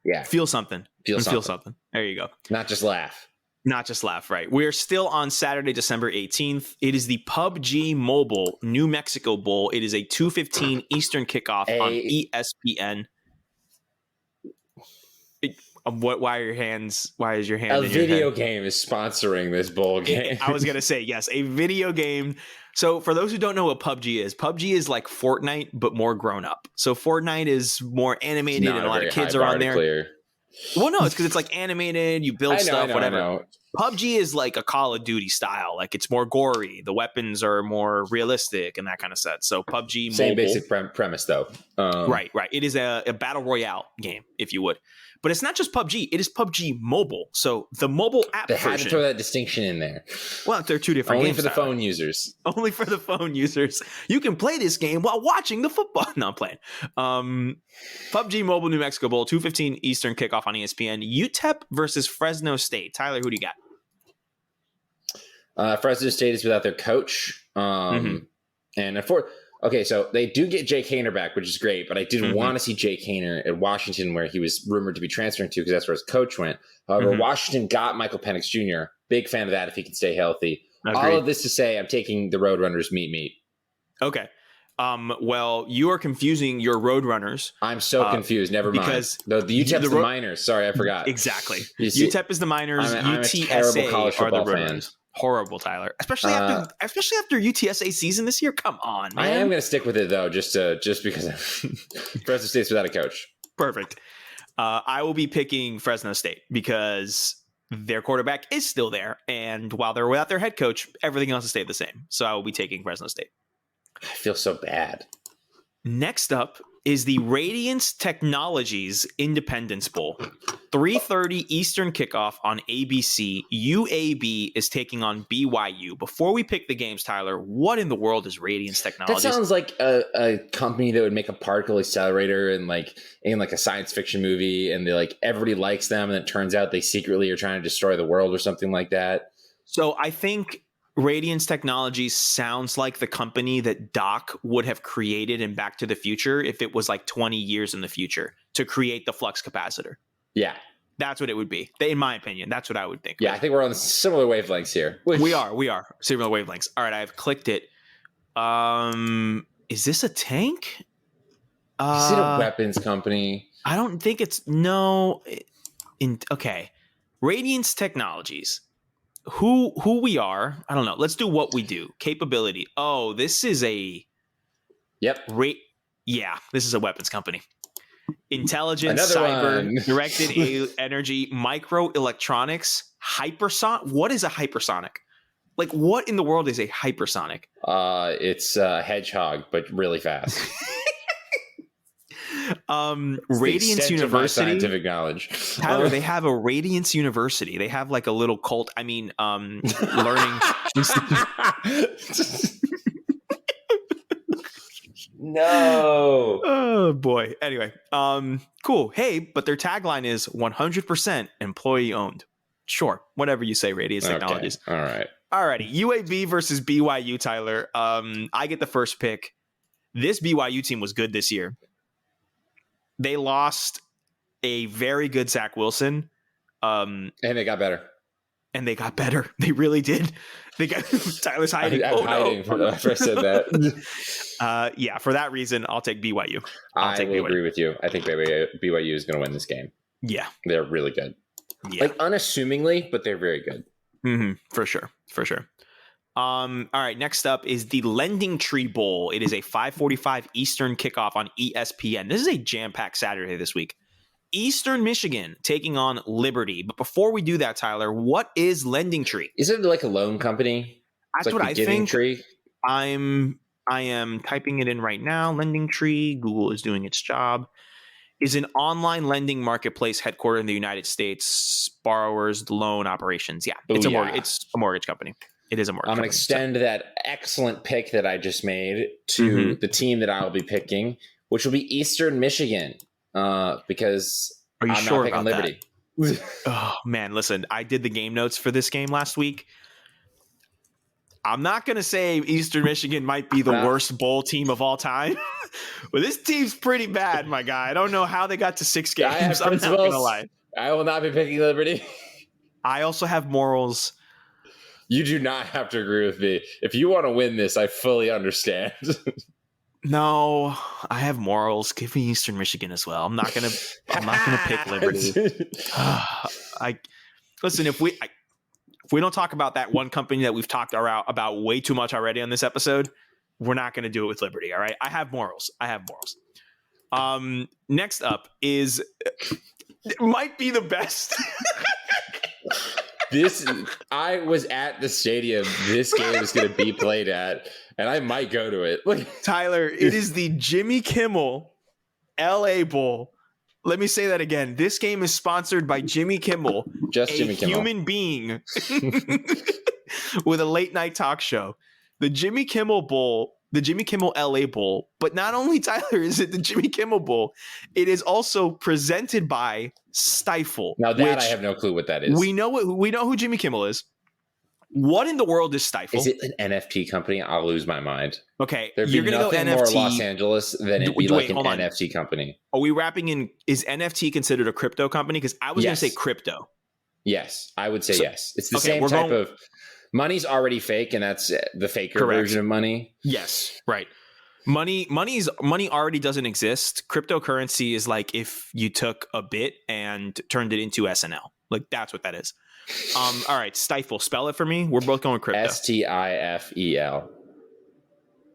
yeah, feel something. Feel something. There you go. Not just laugh. Right? We're still on Saturday, December 18th. It is the PUBG Mobile New Mexico Bowl. It is a 2:15 Eastern kickoff on ESPN. Why is your hand? A video game is sponsoring this bowl game. I was going to say, yes, a video game. So for those who don't know what PUBG is like Fortnite, but more grown up. So Fortnite is more animated and a lot of kids are on there. Clear. Well, no, it's because it's like animated. You build stuff, whatever. PUBG is like a Call of Duty style. Like it's more gory. The weapons are more realistic and that kind of set. So PUBG Same mobile, basic premise though. Right. It is a battle royale game, if you would. But it's not just PUBG. It is PUBG Mobile. So the mobile app version. They had to throw that distinction in there. Well, they're two different games. Only for the phone users. Only for the phone users. You can play this game while watching the football. No, I'm playing. PUBG Mobile New Mexico Bowl, 2:15 Eastern kickoff on ESPN. UTEP versus Fresno State. Tyler, who do you got? Fresno State is without their coach. And okay, so they do get Jake Haener back, which is great, but I didn't want to see Jake Haener at Washington, where he was rumored to be transferring to, because that's where his coach went. However, Washington got Michael Penix Jr. Big fan of that if he can stay healthy. Agreed. All of this to say, I'm taking the Roadrunners meet. Okay. Well, you are confusing your Roadrunners. I'm so confused. Never mind. Because the UTEP's the Miners. Sorry, I forgot. Exactly. UTEP is the Miners. UTSA are the Roadrunners. Horrible, Tyler. Especially after UTSA season this year. Come on, man. I am going to stick with it though, just because Fresno State's without a coach. Perfect. I will be picking Fresno State because their quarterback is still there, and while they're without their head coach, everything else has stayed the same. So I will be taking Fresno State. I feel so bad. Next up is the Radiance Technologies Independence Bowl. 3:30 Eastern kickoff on ABC. UAB is taking on BYU. Before we pick the games, Tyler, what in the world is Radiance Technologies? That sounds like a company that would make a particle accelerator in a science fiction movie, and everybody likes them, and it turns out they secretly are trying to destroy the world or something like that. So I think Radiance Technologies sounds like the company that Doc would have created in Back to the Future if it was 20 years in the future to create the flux capacitor. Yeah. That's what it would be. In my opinion, that's what I would think. Yeah, I think we're on similar wavelengths here. We are. Similar wavelengths. All right, I've clicked it. Is this a tank? Is it a weapons company? I don't think it's... No. Okay. Radiance Technologies. Who we are, I don't know. Let's do what we do. Capability. Oh, this is a... Yep. Yeah, this is a weapons company. Intelligence, Another cyber, one. directed energy, microelectronics, hypersonic. What is a hypersonic? What in the world is a hypersonic? It's a hedgehog, but really fast. Radiance University. Scientific knowledge. Tyler, they have a Radiance University. They have a little cult. Learning. No. Oh boy. Anyway, cool. Hey, but their tagline is 100% employee owned. Sure, whatever you say, Radiance Technologies. All right. Alrighty, UAB versus BYU, Tyler. I get the first pick. This BYU team was good this year. They lost a very good Zach Wilson. And they got better. They really did. They got Tyler's hiding. I'm hiding after I said that. Yeah, for that reason, I'll take BYU. I will agree with you. I think BYU is going to win this game. Yeah. They're really good. Yeah. Unassumingly, but they're very good. Mm-hmm. For sure. All right, next up is the Lendingtree Bowl. It is a 5:45 Eastern kickoff on ESPN. This is a jam-packed Saturday this week. Eastern Michigan taking on Liberty. But before we do that, Tyler, what is Lendingtree? Is it a loan company? That's what I think. Tree? I am typing it in right now. Lendingtree, Google is doing its job. Is an online lending marketplace headquartered in the United States. Borrowers, loan operations. Yeah, it's a mortgage company. It is a mortgage. I'm going to extend that excellent pick that I just made to the team that I will be picking, which will be Eastern Michigan. Because are you I'm sure not picking about Liberty? That? Oh man, listen, I did the game notes for this game last week. I'm not going to say Eastern Michigan might be the worst bowl team of all time, but this team's pretty bad, my guy. I don't know how they got to 6 games. I'm not going to lie. I will not be picking Liberty. I also have morals. You do not have to agree with me. If you want to win this, I fully understand. No, I have morals. Give me Eastern Michigan as well. I'm not gonna pick Liberty. Listen. If we don't talk about that one company that we've talked about way too much already on this episode, we're not going to do it with Liberty. All right. I have morals. Next up is it might be the best. I was at the stadium this game is going to be played at, and I might go to it. Tyler, it is the Jimmy Kimmel LA Bowl. Let me say that again. This game is sponsored by Jimmy Kimmel, Jimmy Kimmel, human being with a late night talk show. The Jimmy Kimmel Bowl, the Jimmy Kimmel LA Bowl. But not only, Tyler, is it the Jimmy Kimmel Bowl, it is also presented by Stifle. Now that I have no clue what that is. We know who Jimmy Kimmel is. What in the world is Stifle? Is it an NFT company? I'll lose my mind. Okay, you're going to go NFT. More Los Angeles than it be like an NFT company. Are we wrapping in? Is NFT considered a crypto company? Because I was going to say crypto. Yes, I would say yes. It's the same type of money's already fake, and that's the faker version of money. Yes, right. Money already doesn't exist. Cryptocurrency is like if you took a bit and turned it into SNL. Like that's what that is. All right, Stifle. Spell it for me. We're both going crypto. STIFEL.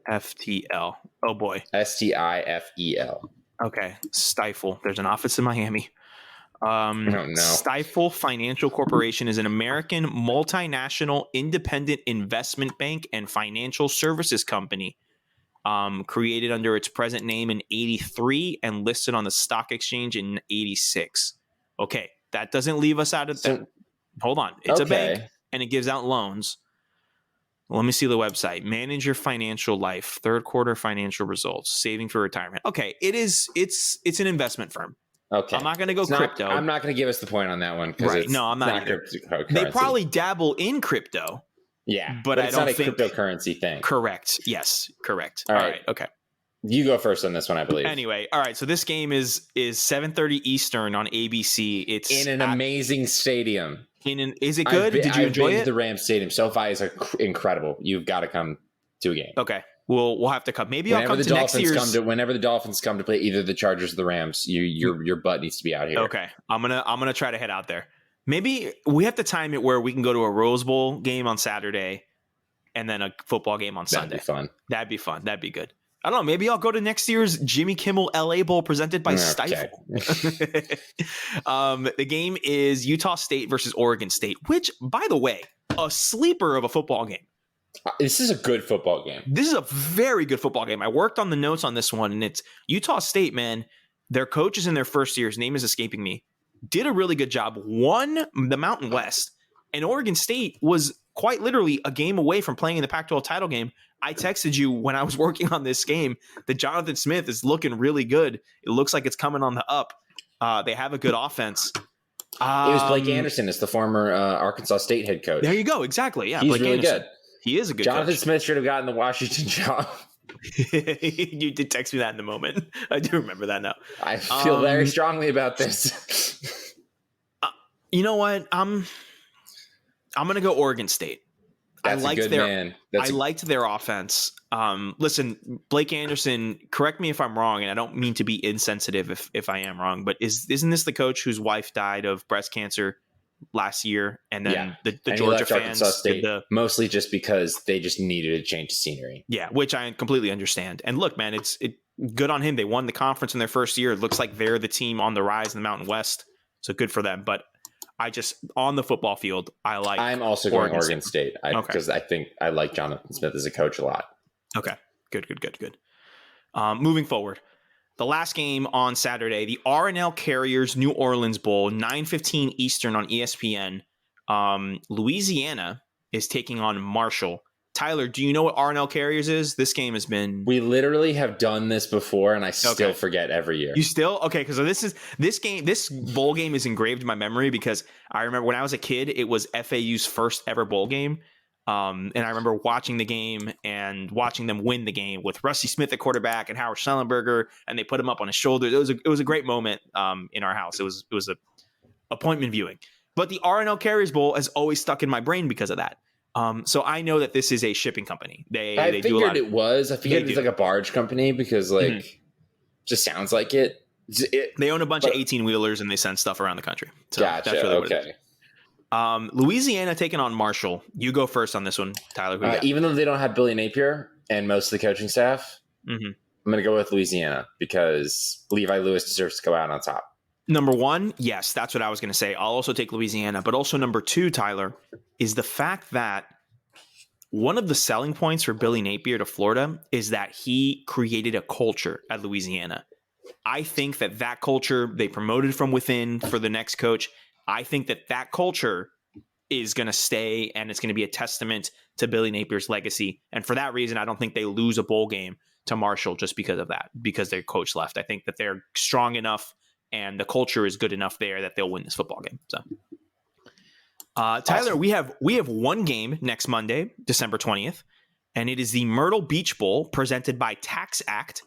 FTL. Oh boy. STIFEL. Okay. Stifle. There's an office in Miami. Oh, no. Stifle Financial Corporation is an American multinational independent investment bank and financial services company created under its present name in 83 and listed on the stock exchange in 86. Okay, that doesn't leave us out of that. Hold on. It's a bank, and it gives out loans. Let me see the website. Manage your financial life. Third quarter financial results. Saving for retirement. Okay, it's an investment firm. Okay. I'm not going to go crypto. I'm not going to give us the point on that one. Right. No, I'm not either. They probably dabble in crypto. Yeah, but I don't think it's not a cryptocurrency thing. Correct. Yes, correct. All right. Okay. You go first on this one, I believe. Anyway, all right. So this game is 7:30 Eastern on ABC. It's in an amazing stadium. Is it good? Did you enjoy it? The Rams Stadium. SoFi is incredible. You've got to come to a game. Okay. We'll have to come. Maybe I'll come to next year's. Whenever the Dolphins come to play either the Chargers or the Rams, your butt needs to be out here. Okay. I'm gonna try to head out there. Maybe we have to time it where we can go to a Rose Bowl game on Saturday and then a football game on Sunday. That'd be fun. That'd be good. I don't know. Maybe I'll go to next year's Jimmy Kimmel LA Bowl presented by Stifle. The game is Utah State versus Oregon State, which, by the way, a sleeper of a football game. This is a good football game. This is a very good football game. I worked on the notes on this one, and it's Utah State, man. Their coach is in their first year. His name is escaping me. Did a really good job. Won the Mountain West. And Oregon State was quite literally a game away from playing in the Pac-12 title game. I texted you when I was working on this game that Jonathan Smith is looking really good. It looks like it's coming on the up. They have a good offense. It was Blake Anderson. It's the former Arkansas State head coach. There you go. Exactly. Yeah, he's Blake really Anderson. Good. He is a good Jonathan coach. Smith should have gotten the Washington job. You did text me that in the moment. I do remember that now. I feel very strongly about this. You know what? I'm going to go Oregon State. I liked their offense. Listen, Blake Anderson, correct me if I'm wrong, and I don't mean to be insensitive if I am wrong, but isn't this the coach whose wife died of breast cancer last year? And then the Georgia fans did mostly just because they just needed a change of scenery. Yeah, which I completely understand. And look, man, it's good on him. They won the conference in their first year. It looks like they're the team on the rise in the Mountain West. So good for them. But on the football field, I'm also going Oregon State because I think I like Jonathan Smith as a coach a lot. Okay, good. Moving forward, the last game on Saturday, the R&L Carriers New Orleans Bowl, 9:15 Eastern on ESPN. Louisiana is taking on Marshall. Tyler, do you know what R&L Carriers is? This game has been... We literally have done this before, and I still forget every year. You still? Okay, because this bowl game is engraved in my memory because I remember when I was a kid, it was FAU's first ever bowl game. And I remember watching the game and watching them win the game with Rusty Smith at quarterback and Howard Schellenberger, and they put him up on his shoulder. It was a great moment in our house. It was a appointment viewing. But the R&L Carriers Bowl has always stuck in my brain because of that. So I know that this is a shipping company. I figured it was like a barge company because just sounds like it. They own a bunch of 18-wheelers and they send stuff around the country. So gotcha. That's really Okay. What it is. Louisiana taking on Marshall. You go first on this one, Tyler. Even though they don't have Billy Napier and most of the coaching staff, I'm going to go with Louisiana because Levi Lewis deserves to go out on top. Number one, yes, that's what I was going to say. I'll also take Louisiana. But also number two, Tyler, is the fact that one of the selling points for Billy Napier to Florida is that he created a culture at Louisiana. I think that culture, they promoted from within for the next coach. I think that culture is going to stay, and it's going to be a testament to Billy Napier's legacy. And for that reason, I don't think they lose a bowl game to Marshall just because of that, because their coach left. I think that they're strong enough and the culture is good enough there that they'll win this football game. So, Tyler, we have one game next Monday, December 20th, and it is the Myrtle Beach Bowl presented by Tax Act.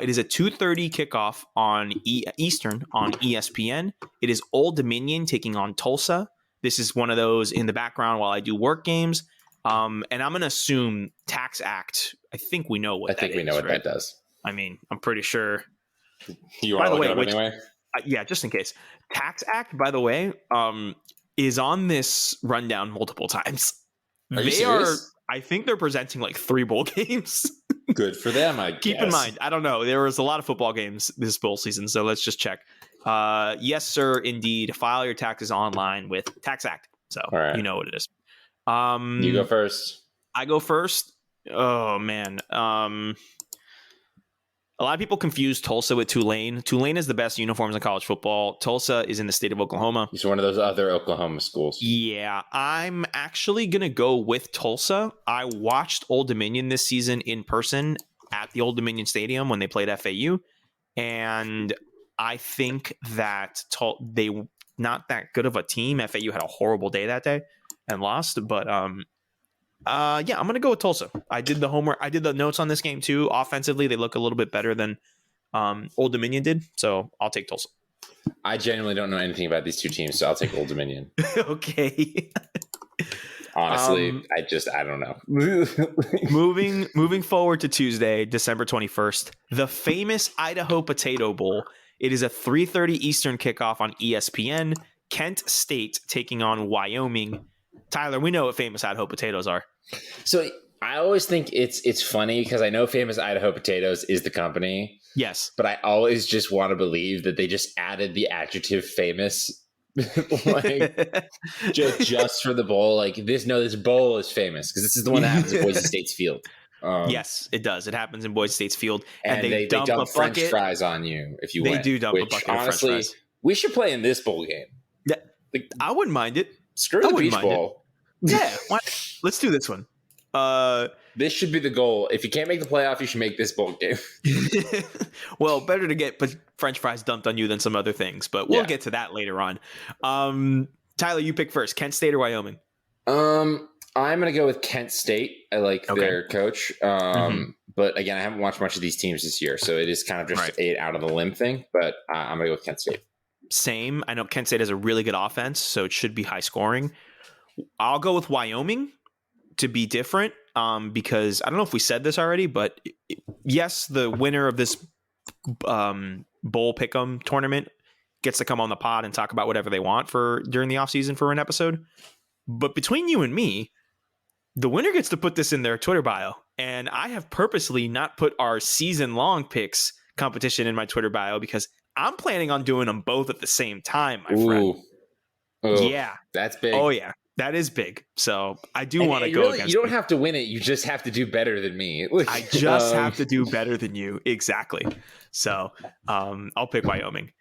It is a 2:30 kickoff on Eastern on ESPN. It is Old Dominion taking on Tulsa. This is one of those in the background while I do work games. And I'm going to assume Tax Act. I think we know what that is. I think we know what that does. I mean, I'm pretty sure. You want to look it up anyway? Yeah, just in case. Tax Act, by the way, is on this rundown multiple times. Are you serious? I think they're presenting like 3 bowl games. Good for them, I guess. Keep in mind, I don't know. There was a lot of football games this bowl season, so let's just check. Yes, sir, indeed. File your taxes online with Tax Act. So You know what it is. You go first. I go first. Oh, man. A lot of people confuse Tulsa with Tulane. Tulane has the best uniforms in college football. Tulsa is in the state of Oklahoma. He's one of those other Oklahoma schools. Yeah, I'm actually going to go with Tulsa. I watched Old Dominion this season in person at the Old Dominion Stadium when they played FAU. And I think that they were not that good of a team. FAU had a horrible day that day and lost. But yeah, I'm going to go with Tulsa. I did the homework. I did the notes on this game too. Offensively, they look a little bit better than Old Dominion did. So I'll take Tulsa. I genuinely don't know anything about these two teams, so I'll take Old Dominion. Okay. Honestly, I don't know. Moving forward to Tuesday, December 21st, the famous Idaho Potato Bowl. It is a 3:30 Eastern kickoff on ESPN. Kent State taking on Wyoming. Tyler, we know what famous Idaho potatoes are. So I always think it's funny because I know famous Idaho Potatoes is the company. Yes. But I always just want to believe that they just added the adjective famous like just for the bowl. Like this bowl is famous because this is the one that happens at Boise State's field. Yes, it does. It happens in Boise State's field. And they dump French fries on you if you win. They do dump a bucket of French fries. We should play in this bowl game. Yeah, I wouldn't mind it. Screw the Beach Bowl. Yeah, let's do this one. This should be the goal. If you can't make the playoff, you should make this bowl game. Well, better to get French fries dumped on you than some other things, but we'll get to that later on. Tyler, you pick first. Kent State or Wyoming? I'm going to go with Kent State. I like their coach. But again, I haven't watched much of these teams this year, so it is kind of just an out of the limb thing. But I'm going to go with Kent State. Same. I know Kent State has a really good offense, so it should be high scoring. I'll go with Wyoming to be different because I don't know if we said this already, but yes, the winner of this bowl pick'em tournament gets to come on the pod and talk about whatever they want for during the offseason for an episode. But between you and me, the winner gets to put this in their Twitter bio. And I have purposely not put our season-long picks competition in my Twitter bio because I'm planning on doing them both at the same time, my friend. Yeah. That's big. Oh, yeah. That is big. So I do want to go against you. Don't have to win it. You just have to do better than me. I just have to do better than you. Exactly. So I'll pick Wyoming.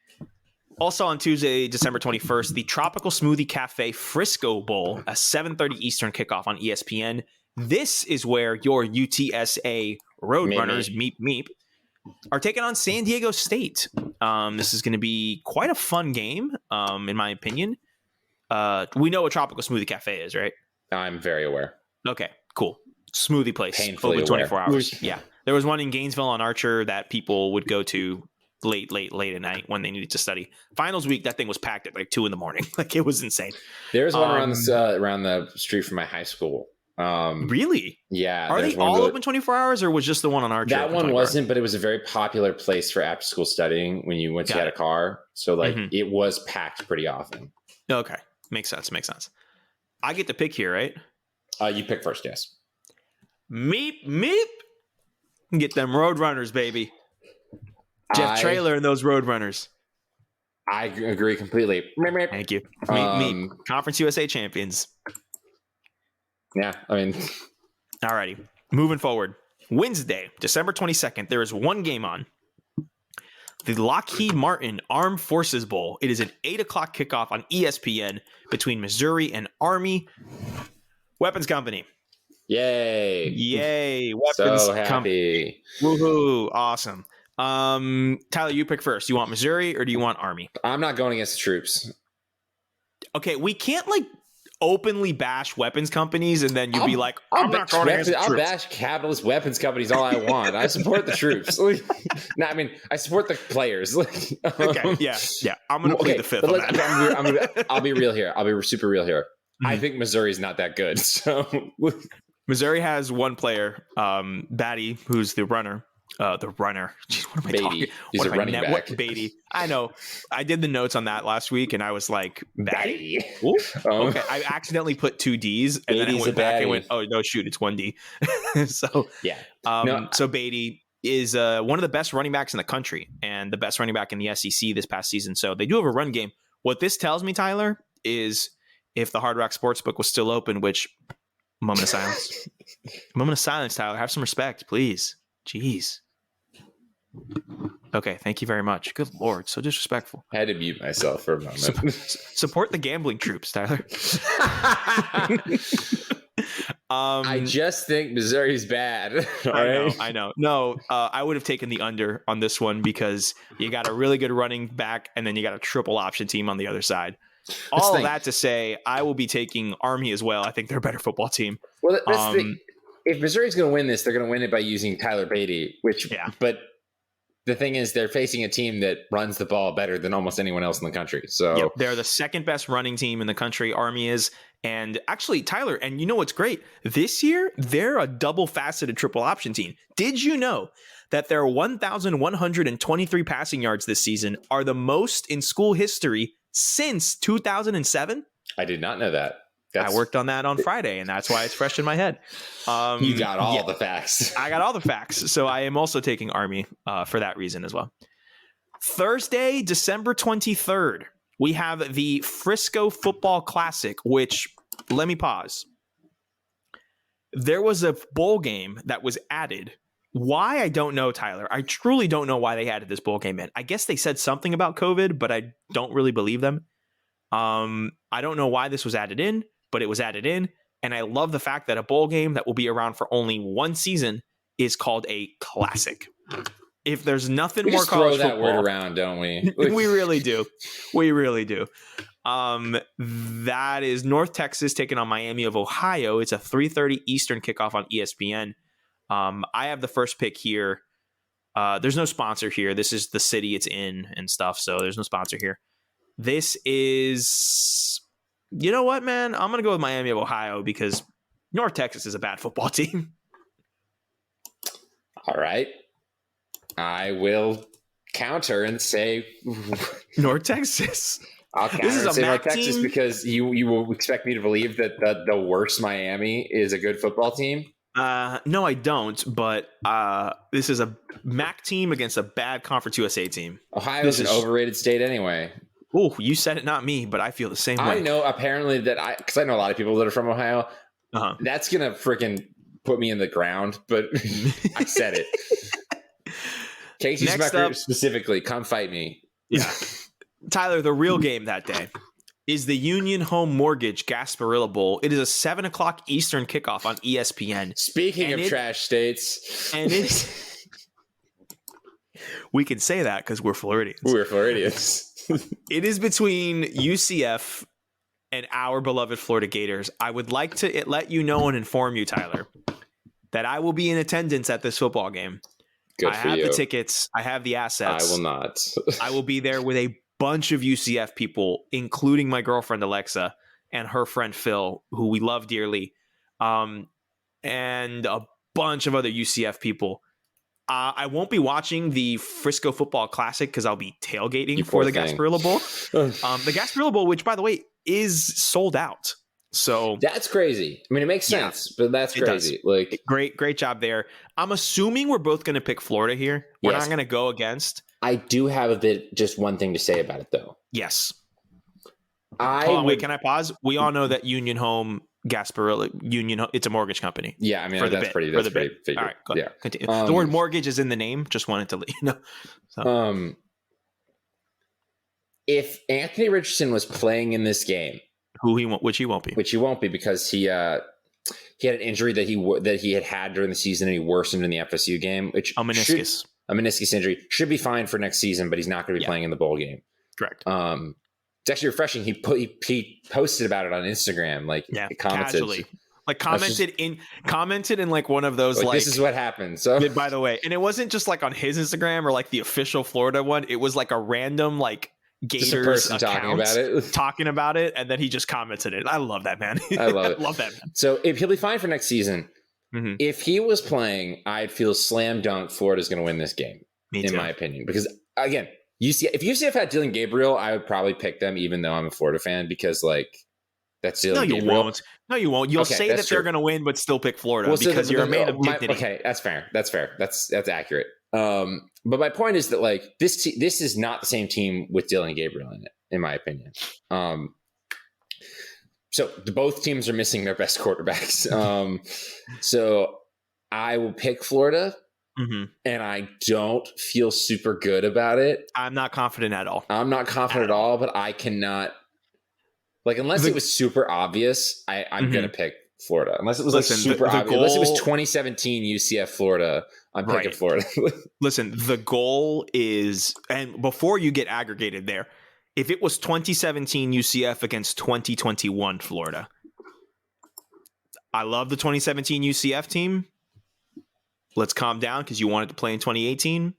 Also on Tuesday, December 21st, the Tropical Smoothie Cafe Frisco Bowl, a 7:30 Eastern kickoff on ESPN. This is where your UTSA Roadrunners, meep, are taking on San Diego State. This is going to be quite a fun game, in my opinion. We know what Tropical Smoothie Cafe is, right? I'm very aware. Okay, cool. Smoothie place. Painfully open 24 hours. Yeah. There was one in Gainesville on Archer that people would go to late at night when they needed to study. Finals week, that thing was packed at like 2 a.m. Like it was insane. There's one around the street from my high school. Really? Yeah. Are they all open 24 hours or was just the one on Archer? That one wasn't, but it was a very popular place for after school studying when you had a car. So like it was packed pretty often. Okay. Makes sense. I get to pick here, right? You pick first, yes. Meep. Get them Roadrunners, baby. Jeff Traylor and those Roadrunners. I agree completely. Thank you. Meep. Conference USA champions. Yeah, I mean. Alrighty. Moving forward. Wednesday, December 22nd, there is one game on. The Lockheed Martin Armed Forces Bowl. It is an 8 o'clock kickoff on ESPN between Missouri and Army. Weapons Company. Yay. Weapons so happy. Woohoo. Awesome. Tyler, you pick first. You want Missouri or do you want Army? I'm not going against the troops. Okay, we can't openly bash weapons companies and then you'd be like, I'm not going against the troops. I'll bash capitalist weapons companies all I want. I support the troops. No, I mean, I support the players. Okay, yeah. I'm going to plead the fifth on that. I'll be real here. I'll be super real here. I think Missouri's not that good. So Missouri has one player, Batty, who's the runner. Jeez, what am I talking? He's a running back. Beatty. I know. I did the notes on that last week, and I was like, Batty? Okay. I accidentally put 2 Ds, and then I went back and went, oh, no, shoot, it's 1 D. So, yeah. So Beatty is one of the best running backs in the country and the best running back in the SEC this past season. So they do have a run game. What this tells me, Tyler, is if the Hard Rock Sportsbook was still open, which, moment of silence, Tyler. Have some respect, please. Jeez. Okay, thank you very much. Good Lord, so disrespectful. I had to mute myself for a moment. Support the gambling troops, Tyler. I just think Missouri's bad. I know. No, I would have taken the under on this one because you got a really good running back and then you got a triple option team on the other side. All of that to say, I will be taking Army as well. I think they're a better football team. Well, that's the thing. If Missouri's going to win this, they're going to win it by using Tyler Beatty, but the thing is they're facing a team that runs the ball better than almost anyone else in the country. So they're the second best running team in the country. Army is. And actually, Tyler, and you know what's great? This year, they're a double-faceted triple option team. Did you know that their 1,123 passing yards this season are the most in school history since 2007? I did not know that. I worked on that on Friday, and that's why it's fresh in my head. You got all the facts. I got all the facts. So I am also taking Army for that reason as well. Thursday, December 23rd, we have the Frisco Football Classic, which, let me pause. There was a bowl game that was added. Why? I don't know, Tyler. I truly don't know why they added this bowl game in. I guess they said something about COVID, but I don't really believe them. I don't know why this was added in, but it was added in. And I love the fact that a bowl game that will be around for only one season is called a classic. If there's nothing more college football, throw that word around, don't we? We really do. We really do. That is North Texas taking on Miami of Ohio. It's a 3:30 Eastern kickoff on ESPN. I have the first pick here. There's no sponsor here. This is the city it's in and stuff, so there's no sponsor here. This is, you know what, man? I'm going to go with Miami of Ohio because North Texas is a bad football team. All right. I will counter and say North Texas. I'll counter and say North Texas because you will expect me to believe that the worst Miami is a good football team. No, I don't. But this is a MAC team against a bad Conference USA team. Ohio's an overrated state anyway. Oh, you said it, not me, but I feel the same way. I know apparently that because I know a lot of people that are from Ohio. That's gonna freaking put me in the ground, but I said it. Casey Smucker specifically, come fight me. Yeah. Tyler, the real game that day is the Union Home Mortgage Gasparilla Bowl. It is a 7:00 Eastern kickoff on ESPN. Speaking of trash states. And it's we can say that because we're Floridians. We're Floridians. It is between UCF and our beloved Florida Gators. I would like to let you know and inform you, Tyler, that I will be in attendance at this football game. Good for you. I have the tickets. I have the assets. I will not. I will be there with a bunch of UCF people, including my girlfriend Alexa and her friend Phil, who we love dearly, and a bunch of other UCF people. I won't be watching the Frisco Football Classic because I'll be tailgating for the Gasparilla Bowl. The Gasparilla Bowl, which, by the way, is sold out. So that's crazy. I mean, it makes sense, but that's crazy. Like, great job there. I'm assuming we're both going to pick Florida here. We're not going to go against. I do have just one thing to say about it, though. Yes. Wait, can I pause? We all know that Union Home Gasparilla it's a mortgage company. Yeah, I mean that's pretty figured. All right, go ahead. Continue. The word mortgage is in the name. Just wanted to let you know. So. If Anthony Richardson was playing in this game, which he won't be because he had an injury that he had during the season and he worsened in the FSU game, which a meniscus injury should be fine for next season, but he's not going to be playing in the bowl game. Correct. It's actually refreshing. He posted about it on Instagram, casually, commented in like one of those like this is what happened. So by the way, and it wasn't just like on his Instagram or like the official Florida one. It was like a random like Gators account talking about it, and then he just commented it. I love that, man. I love it. Love that, man. So if he'll be fine for next season, if he was playing, I'd feel slam dunk Florida's going to win this game. In my opinion, because again. If UCF had Dylan Gabriel, I would probably pick them, even though I'm a Florida fan, because that's Dylan Gabriel. No, you won't. You'll say that they're going to win, but still pick Florida because you're a man of dignity. Okay, that's fair. That's accurate. But my point is that this is not the same team with Dylan Gabriel in it, in my opinion. So both teams are missing their best quarterbacks. So I will pick Florida. and I don't feel super good about it. I'm not confident at all. I'm not confident at all, but I cannot, like, unless it was super obvious, I'm going to pick Florida. Unless it was super obvious. Unless it was 2017 UCF Florida, I'm picking Florida. Listen, the goal is, and before you get aggregated there, if it was 2017 UCF against 2021 Florida, I love the 2017 UCF team. Let's calm down because you wanted to play in 2018.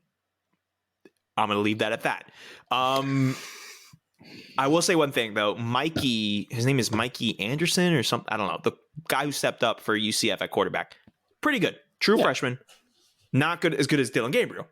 I'm going to leave that at that. I will say one thing, though. Mikey, his name is Mikey Anderson or something. I don't know. The guy who stepped up for UCF at quarterback. Pretty good. True freshman. Not good as Dylan Gabriel.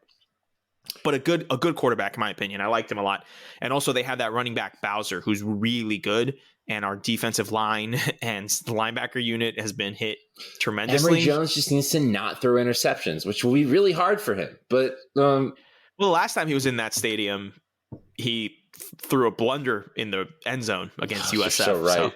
But a good quarterback, in my opinion. I liked him a lot. And also they have that running back, Bowser, who's really good. And our defensive line and the linebacker unit has been hit tremendously. Emery Jones just needs to not throw interceptions, which will be really hard for him. But well, the last time he was in that stadium, he threw a blunder in the end zone against USF. So right. So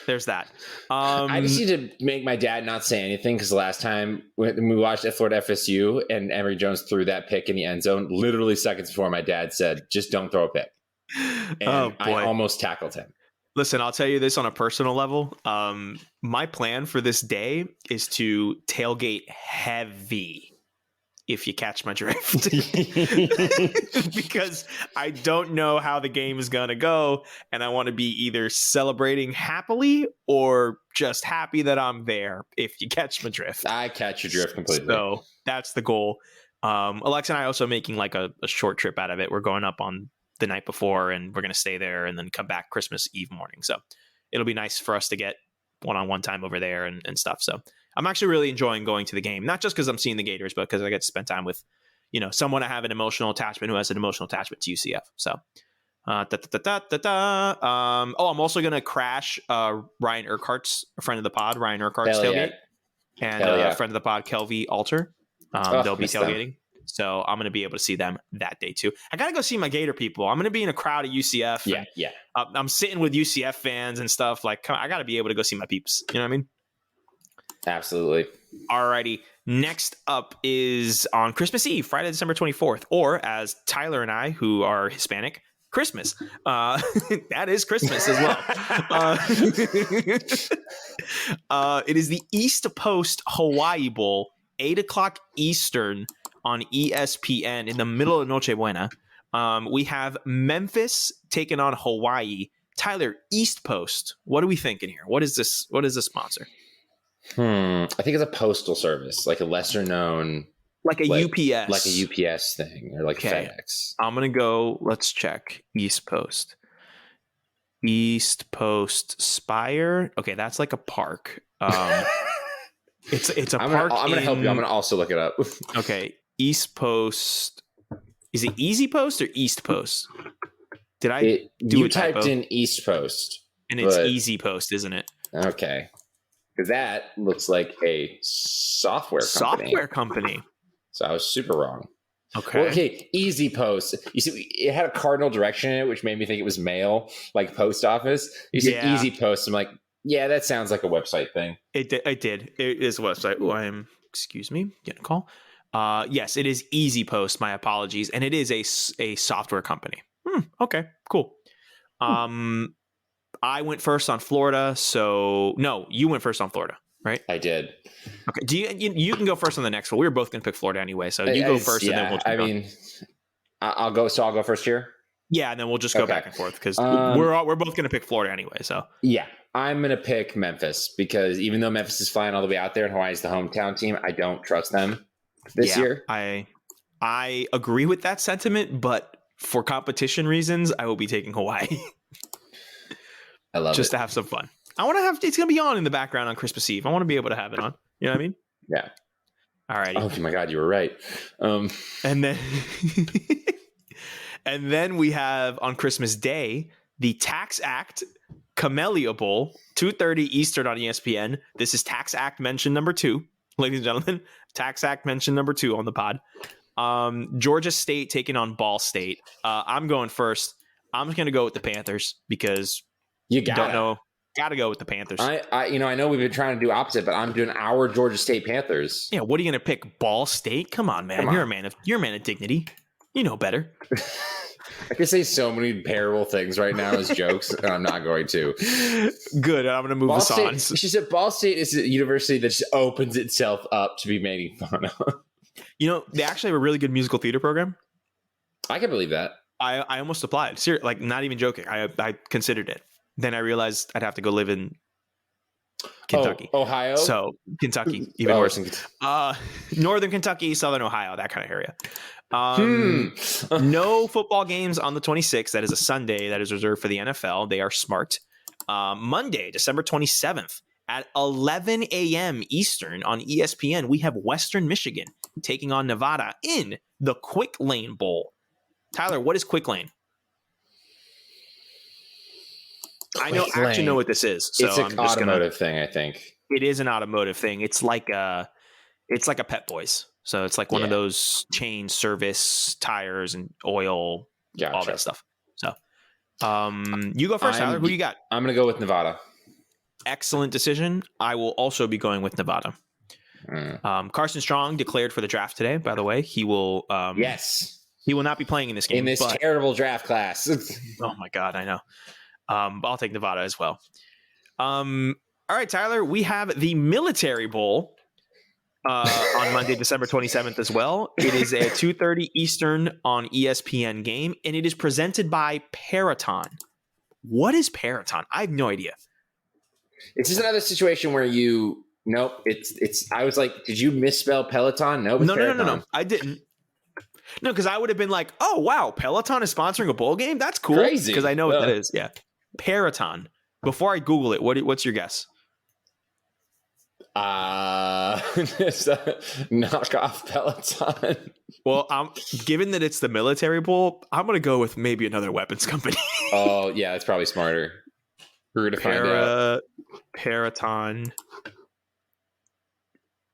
there's that. I just need to make my dad not say anything because the last time when we watched at Florida FSU and Emery Jones threw that pick in the end zone, literally seconds before my dad said, "Just don't throw a pick." And I almost tackled him. Listen, I'll tell you this on a personal level. My plan for this day is to tailgate heavy, if you catch my drift. Because I don't know how the game is going to go, and I want to be either celebrating happily or just happy that I'm there, if you catch my drift. I catch your drift completely. So that's the goal. Alexa and I are also making like a short trip out of it. We're going up on the night before, and we're going to stay there and then come back Christmas Eve morning. So it'll be nice for us to get one-on-one time over there and stuff. So I'm actually really enjoying going to the game, not just because I'm seeing the Gators, but because I get to spend time with, someone I have an emotional attachment who has an emotional attachment to UCF. So, I'm also going to crash Ryan Urquhart's, a friend of the pod, Ryan Urquhart's tailgate, and a friend of the pod, Kelvy Alter. They'll be tailgating. Them. So I'm going to be able to see them that day too. I got to go see my Gator people. I'm going to be in a crowd at UCF. Yeah. I'm sitting with UCF fans and stuff. Like, I got to be able to go see my peeps. You know what I mean? Absolutely. Alrighty. Next up is on Christmas Eve, Friday, December 24th, or as Tyler and I, who are Hispanic, Christmas. That is Christmas as well. It is the East Coast Hawaii Bowl, 8:00 Eastern on ESPN in the middle of Noche Buena. We have Memphis taking on Hawaii. Tyler, East Post. What are we thinking here? What is this? What is the sponsor? I think it's a postal service, like a lesser known, like a UPS, like a UPS thing, or like FedEx. I'm gonna go. Let's check East Post. East Post Spire. Okay, that's like a park. It's a park. I'm gonna help you. I'm gonna also look it up. Okay, East Post. Is it Easy Post or East Post? Did I do you a typo? typed in East Post, and it's Easy Post, isn't it? Okay. Because that looks like a software company. So I was super wrong. Okay. Well, okay, Easy Post. You see, it had a cardinal direction in it, which made me think it was mail, like post office. You said Easy Post. I'm like, yeah, that sounds like a website thing. It did. It is a website. Oh, excuse me, getting a call. Yes, it is Easy Post. My apologies. And it is a software company. Okay, cool. I went first on Florida, so no, you went first on Florida, right? I did. Okay, do you can go first on the next one. We were both going to pick Florida anyway, so you go first, and then we'll. I'll go. So I'll go first here. Yeah, and then we'll just go back and forth because we're both going to pick Florida anyway. So yeah, I'm going to pick Memphis because even though Memphis is flying all the way out there and Hawaii's the hometown team, I don't trust them this year. I agree with that sentiment, but for competition reasons, I will be taking Hawaii. I love just to have some fun. I want to have it's going to be on in the background on Christmas Eve. I want to be able to have it on. You know what I mean? Yeah. All right. Oh my God, you were right. And then and then we have on Christmas Day the Tax Act Camellia Bowl, 2:30 Eastern on ESPN. This is Tax Act mention number 2, ladies and gentlemen. Tax Act mention number 2 on the pod. Georgia State taking on Ball State. I'm going first. I'm just going to go with the Panthers because you don't know. Gotta go with the Panthers. I know we've been trying to do opposite, but I'm doing our Georgia State Panthers. Yeah, what are you going to pick? Ball State? Come on, man. You're a man of dignity. You know better. I could say so many terrible things right now as jokes, and I'm not going to. Good. I'm going to move this on. She said Ball State is a university that just opens itself up to be making fun of. They actually have a really good musical theater program. I can believe that. I almost applied. Like, not even joking. I considered it. Then I realized I'd have to go live in Kentucky. Ohio? So Kentucky, even worse. Northern Kentucky, Southern Ohio, that kind of area. No football games on the 26th. That is a Sunday that is reserved for the NFL. They are smart. Monday, December 27th at 11 a.m. Eastern on ESPN, we have Western Michigan taking on Nevada in the Quick Lane Bowl. Tyler, what is Quick Lane? I actually know what this is. So it's an automotive thing, I think. It is an automotive thing. It's like a Pep Boys. So it's like one of those chain service tires and oil, all that stuff. So you go first, Tyler. Who you got? I'm going to go with Nevada. Excellent decision. I will also be going with Nevada. Carson Strong declared for the draft today, by the way. He will he will not be playing in this game. In this terrible draft class. Oh my God, I know. I'll take Nevada as well. All right, Tyler, we have the Military Bowl on Monday, December 27th as well. It is a 2:30 Eastern on ESPN game, and it is presented by Peraton. What is Peraton? I have no idea. It's just another situation where it's I was like, did you misspell Peloton? No, No. I didn't. No, because I would have been like, oh, wow, Peloton is sponsoring a bowl game? That's cool. Crazy. Because I know what that is. Yeah. Peraton. Before I Google it, what's your guess? It's a knockoff Peloton. Well, given that it's the Military Bowl, I'm going to go with maybe another weapons company. Oh, yeah, that's probably smarter. We're going to find out. Peraton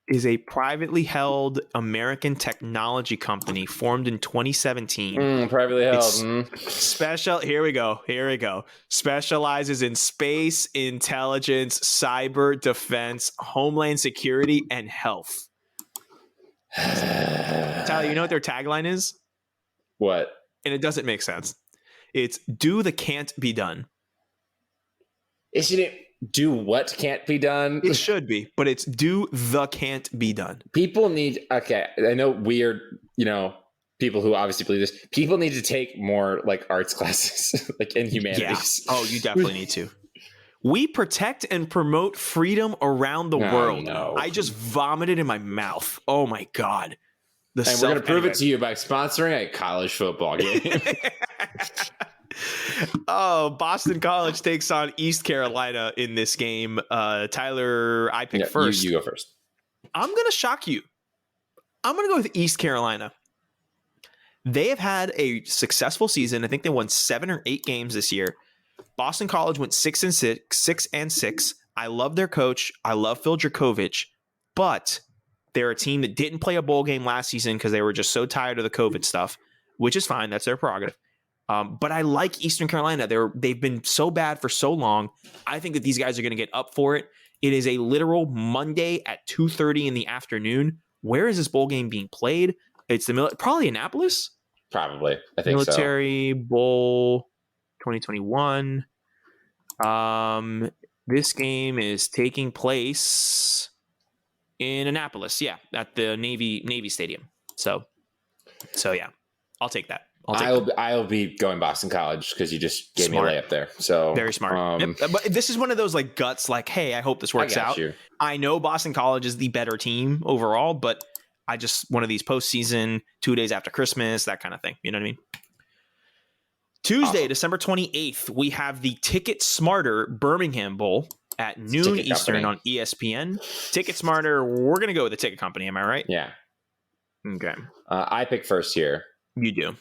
is a privately held American technology company formed in 2017. Privately held. Special. Here we go. Specializes in space, intelligence, cyber defense, homeland security, and health. Tyler, you know what their tagline is? What? And it doesn't make sense. It's do the can't be done. Isn't it do what can't be done? It should be, but it's do the can't be done. People need, I know weird, people who obviously believe this, people need to take more like arts classes, like in humanities. Yeah. Oh, you definitely need to. We protect and promote freedom around the world. No. I just vomited in my mouth. Oh my God. And we're going to prove it to you by sponsoring a college football game. Oh, Boston College takes on East Carolina in this game. Tyler, I pick first. You go first. I'm going to shock you. I'm going to go with East Carolina. They have had a successful season. I think they won 7 or 8 games this year. Boston College went 6-6. I love their coach. I love Phil Dracovic, but they're a team that didn't play a bowl game last season because they were just so tired of the COVID stuff, which is fine. That's their prerogative. But I like Eastern Carolina. They've been so bad for so long. I think that these guys are going to get up for it. It is a literal Monday at 2:30 in the afternoon. Where is this bowl game being played? It's probably Annapolis. Probably, I think Military Bowl 2021. This game is taking place in Annapolis. Yeah, at the Navy Stadium. So yeah, I'll take that. I'll be going Boston College because you just gave me a layup there. So very smart. Yep. But this is one of those like guts, like, hey, I hope this works out. I know Boston College is the better team overall, but I just one of these postseason 2 days after Christmas, that kind of thing. You know what I mean? Tuesday, December 28th, we have the Ticket Smarter Birmingham Bowl at noon Eastern on ESPN. Ticket Smarter, we're going to go with the ticket company. Am I right? Yeah. Okay. I pick first here. You do.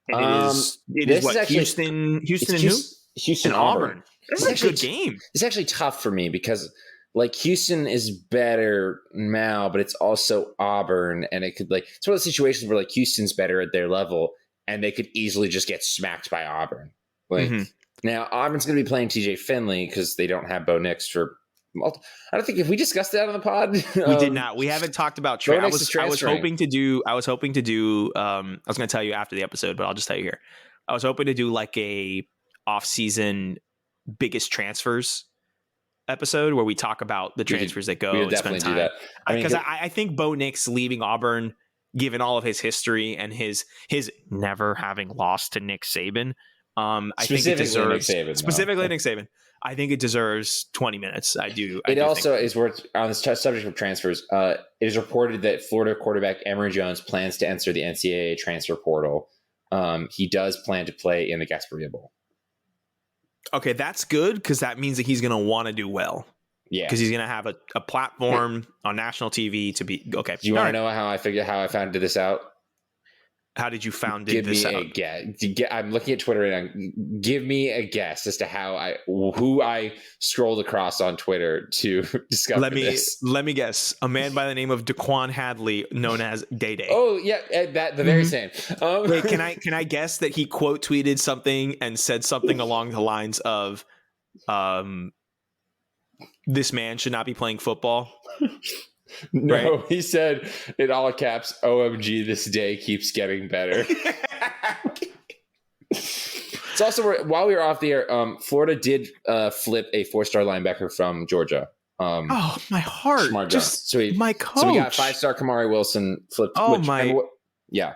And it is what, actually, Houston and who? Houston and Auburn. This is a good game. It's actually tough for me because like Houston is better now, but it's also Auburn. And it could it's one of those situations where like Houston's better at their level and they could easily just get smacked by Auburn. Now, Auburn's going to be playing TJ Finley because they don't have Bo Nix for. I don't think if we discussed that on the pod. We did not. We haven't talked about Bo I Nix was is transferring. hoping to do. I was going to tell you after the episode, but I'll just tell you here. I was hoping to do like a off-season biggest transfers episode where we talk about the transfers that go. We would and definitely spend do time. that. Because I think Bo Nix leaving Auburn, given all of his history and his never having lost to Nick Saban, I think it deserves specifically Nick Saban. I think it deserves 20 minutes. I do. It also is worth on this subject of transfers. It is reported that Florida quarterback Emery Jones plans to enter the NCAA transfer portal. He does plan to play in the Hbcu Bowl. Okay, that's good because that means that he's going to want to do well. Yeah, because he's going to have a platform on national TV to be okay. Do you want to know how I found this out? How did you found Give this me out? a guess. I'm looking at Twitter and give me a guess as to who I scrolled across on Twitter to discover this. Let me guess. A man by the name of Daquan Hadley, known as Day Day. Oh yeah, the very same. Wait, can I guess that he quote tweeted something and said something along the lines of, "This man should not be playing football." No, right? He said in all caps, "OMG, this day keeps getting better." It's also while we were off the air, Florida did flip a 4-star linebacker from Georgia. Oh, my heart! My coach. So we got 5-star Kamari Wilson flipped. Yeah.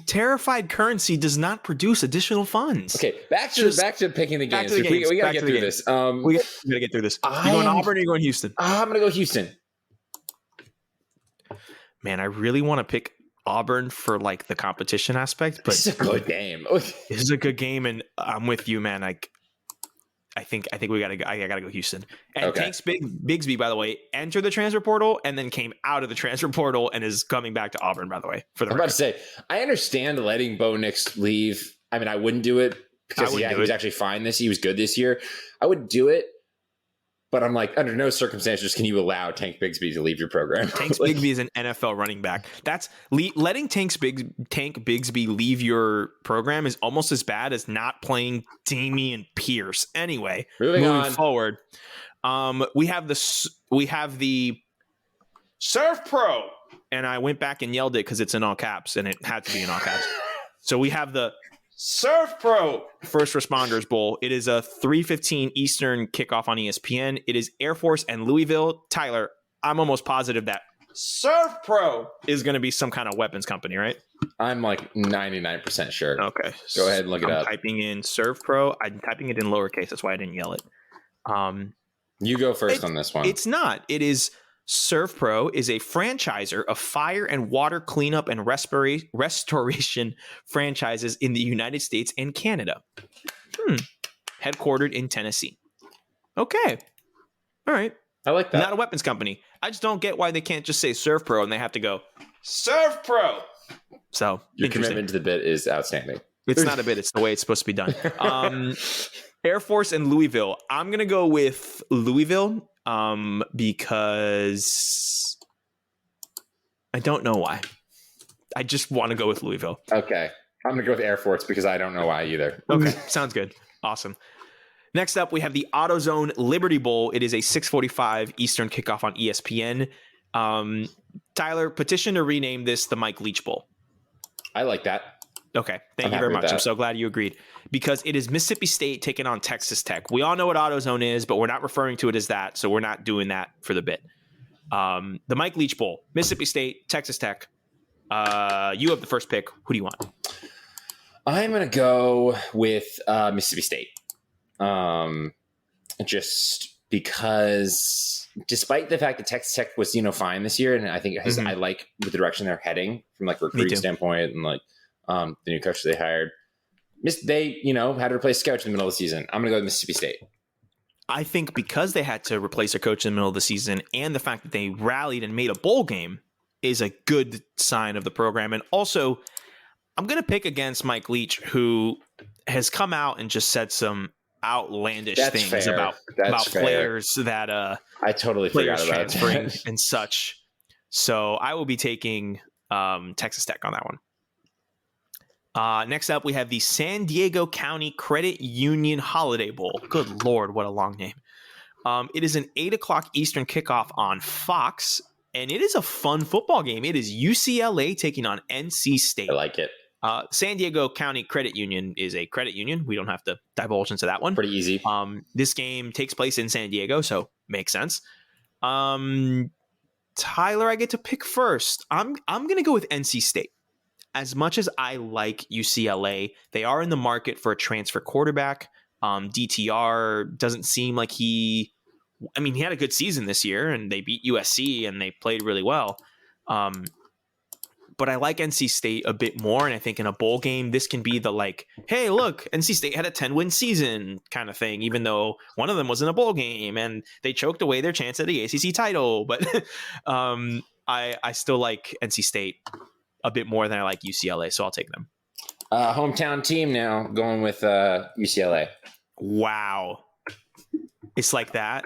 Terrified currency does not produce additional funds. Okay, back to picking the games. We gotta get through this. We gotta get through this. You going Auburn or you going Houston? I'm gonna go Houston. Man, I really want to pick Auburn for like the competition aspect, but it's a good game. This is a good game, and I'm with you, man. I think I gotta go Houston. And okay. Tanks Bigsby, by the way, entered the transfer portal and then came out of the transfer portal and is coming back to Auburn, by the way. I'm about to say, I understand letting Bo Nix leave. I mean, I wouldn't do it because he was actually fine he was good this year. I would do it. But I'm like, under no circumstances can you allow Tank Bigsby to leave your program. Tank Bigsby is an NFL running back. That's letting Tank Bigsby leave your program is almost as bad as not playing Damian Pierce. Anyway, moving forward, we have the Surf Pro, and I went back and yelled it because it's in all caps, and it had to be in all caps. So we have the Surf Pro First Responders Bowl. It is a 3:15 Eastern kickoff on ESPN. It is Air Force and Louisville. Tyler, I'm almost positive that Surf Pro is going to be some kind of weapons company, right? I'm like 99% sure. Okay. Go ahead and look it up. I'm typing in Surf Pro. I'm typing it in lowercase. That's why I didn't yell it. You go first on this one. It's not. It is Surf Pro is a franchiser of fire and water cleanup and restoration franchises in the United States and Canada. Headquartered in Tennessee. Okay. All right. I like that. Not a weapons company. I just don't get why they can't just say Surf Pro and they have to go Surf Pro. So your commitment to the bit is outstanding. It's not a bit. It's the way it's supposed to be done. Air Force and Louisville. I'm going to go with Louisville. Because I don't know why. I just want to go with Louisville. Okay. I'm going to go with Air Force because I don't know why either. Okay. Sounds good. Awesome. Next up, we have the AutoZone Liberty Bowl. It is a 6:45 Eastern kickoff on ESPN. Tyler, petition to rename this the Mike Leach Bowl. I like that. Okay. Thank you very much. I'm so glad you agreed. Because it is Mississippi State taking on Texas Tech. We all know what AutoZone is, but we're not referring to it as that, so we're not doing that for the bit. The Mike Leach Bowl, Mississippi State, Texas Tech. You have the first pick. Who do you want? I'm going to go with Mississippi State. Just because despite the fact that Texas Tech was, fine this year, and I think I like the direction they're heading from like recruiting standpoint and like the new coach they hired. They, had to replace a coach in the middle of the season. I'm going to go with Mississippi State. I think because they had to replace their coach in the middle of the season and the fact that they rallied and made a bowl game is a good sign of the program. And also, I'm going to pick against Mike Leach, who has come out and just said some outlandish things about players that I totally forgot about transferring and such. So I will be taking Texas Tech on that one. Next up, we have the San Diego County Credit Union Holiday Bowl. Good Lord, what a long name. It is an 8 o'clock Eastern kickoff on Fox, and it is a fun football game. It is UCLA taking on NC State. I like it. San Diego County Credit Union is a credit union. We don't have to divulge into that one. Pretty easy. This game takes place in San Diego, so makes sense. Tyler, I get to pick first. I'm going to go with NC State. As much as I like UCLA, they are in the market for a transfer quarterback. DTR doesn't seem like he had a good season this year, and they beat USC, and they played really well. But I like NC State a bit more, and I think in a bowl game, this can be the like, hey, look, NC State had a 10-win season kind of thing, even though one of them was in a bowl game, and they choked away their chance at the ACC title. But I still like NC State a bit more than I like UCLA, so I'll take them. Hometown team now, going with UCLA. Wow. It's like that?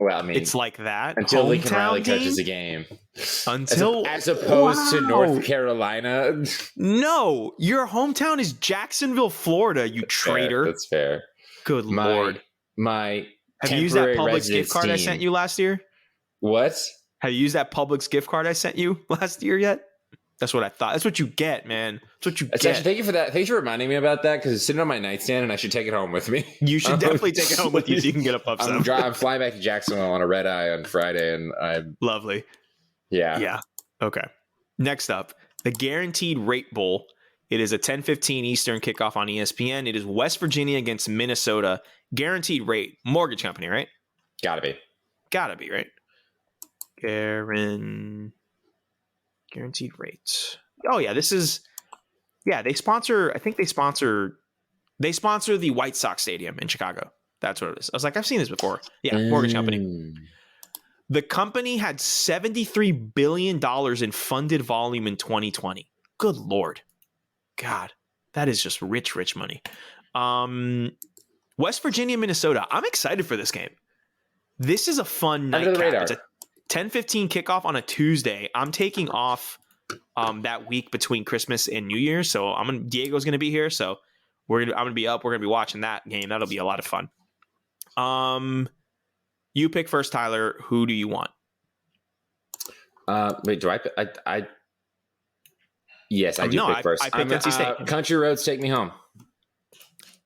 Well, I mean, it's like that until Lincoln Riley coaches a game. As opposed to North Carolina. No, your hometown is Jacksonville, Florida. You traitor. That's fair. Good Lord. My have you used that Publix gift card I sent you last year? What? Have you used that Publix gift card I sent you last year yet? That's what I thought. That's what you get, man. That's what you get. Actually, thank you for that. Thanks for reminding me about that because it's sitting on my nightstand and I should take it home with me. You should definitely take it home with you so you can get a pub sub. I'm flying back to Jacksonville on a red eye on Friday, and I'm lovely. Yeah. Okay. Next up, the Guaranteed Rate Bowl. It is a 10:15 Eastern kickoff on ESPN. It is West Virginia against Minnesota. Guaranteed Rate mortgage company, right? Gotta be, right? Guaranteed Rates. Oh yeah, this is they sponsor the White Sox Stadium in Chicago. That's what it is. I was like, I've seen this before. Yeah, mortgage company. The company had $73 billion in funded volume in 2020. Good Lord. God, that is just rich money. West Virginia, Minnesota. I'm excited for this game. This is a fun nightcap. It's a 10:15 kickoff on a Tuesday. I'm taking off that week between Christmas and New Year's, so Diego's going to be here, so I'm going to be up. We're going to be watching that game. That'll be a lot of fun. You pick first, Tyler. Who do you want? Wait, do I? Yes, I do pick first. I picked NC State. Country roads take me home.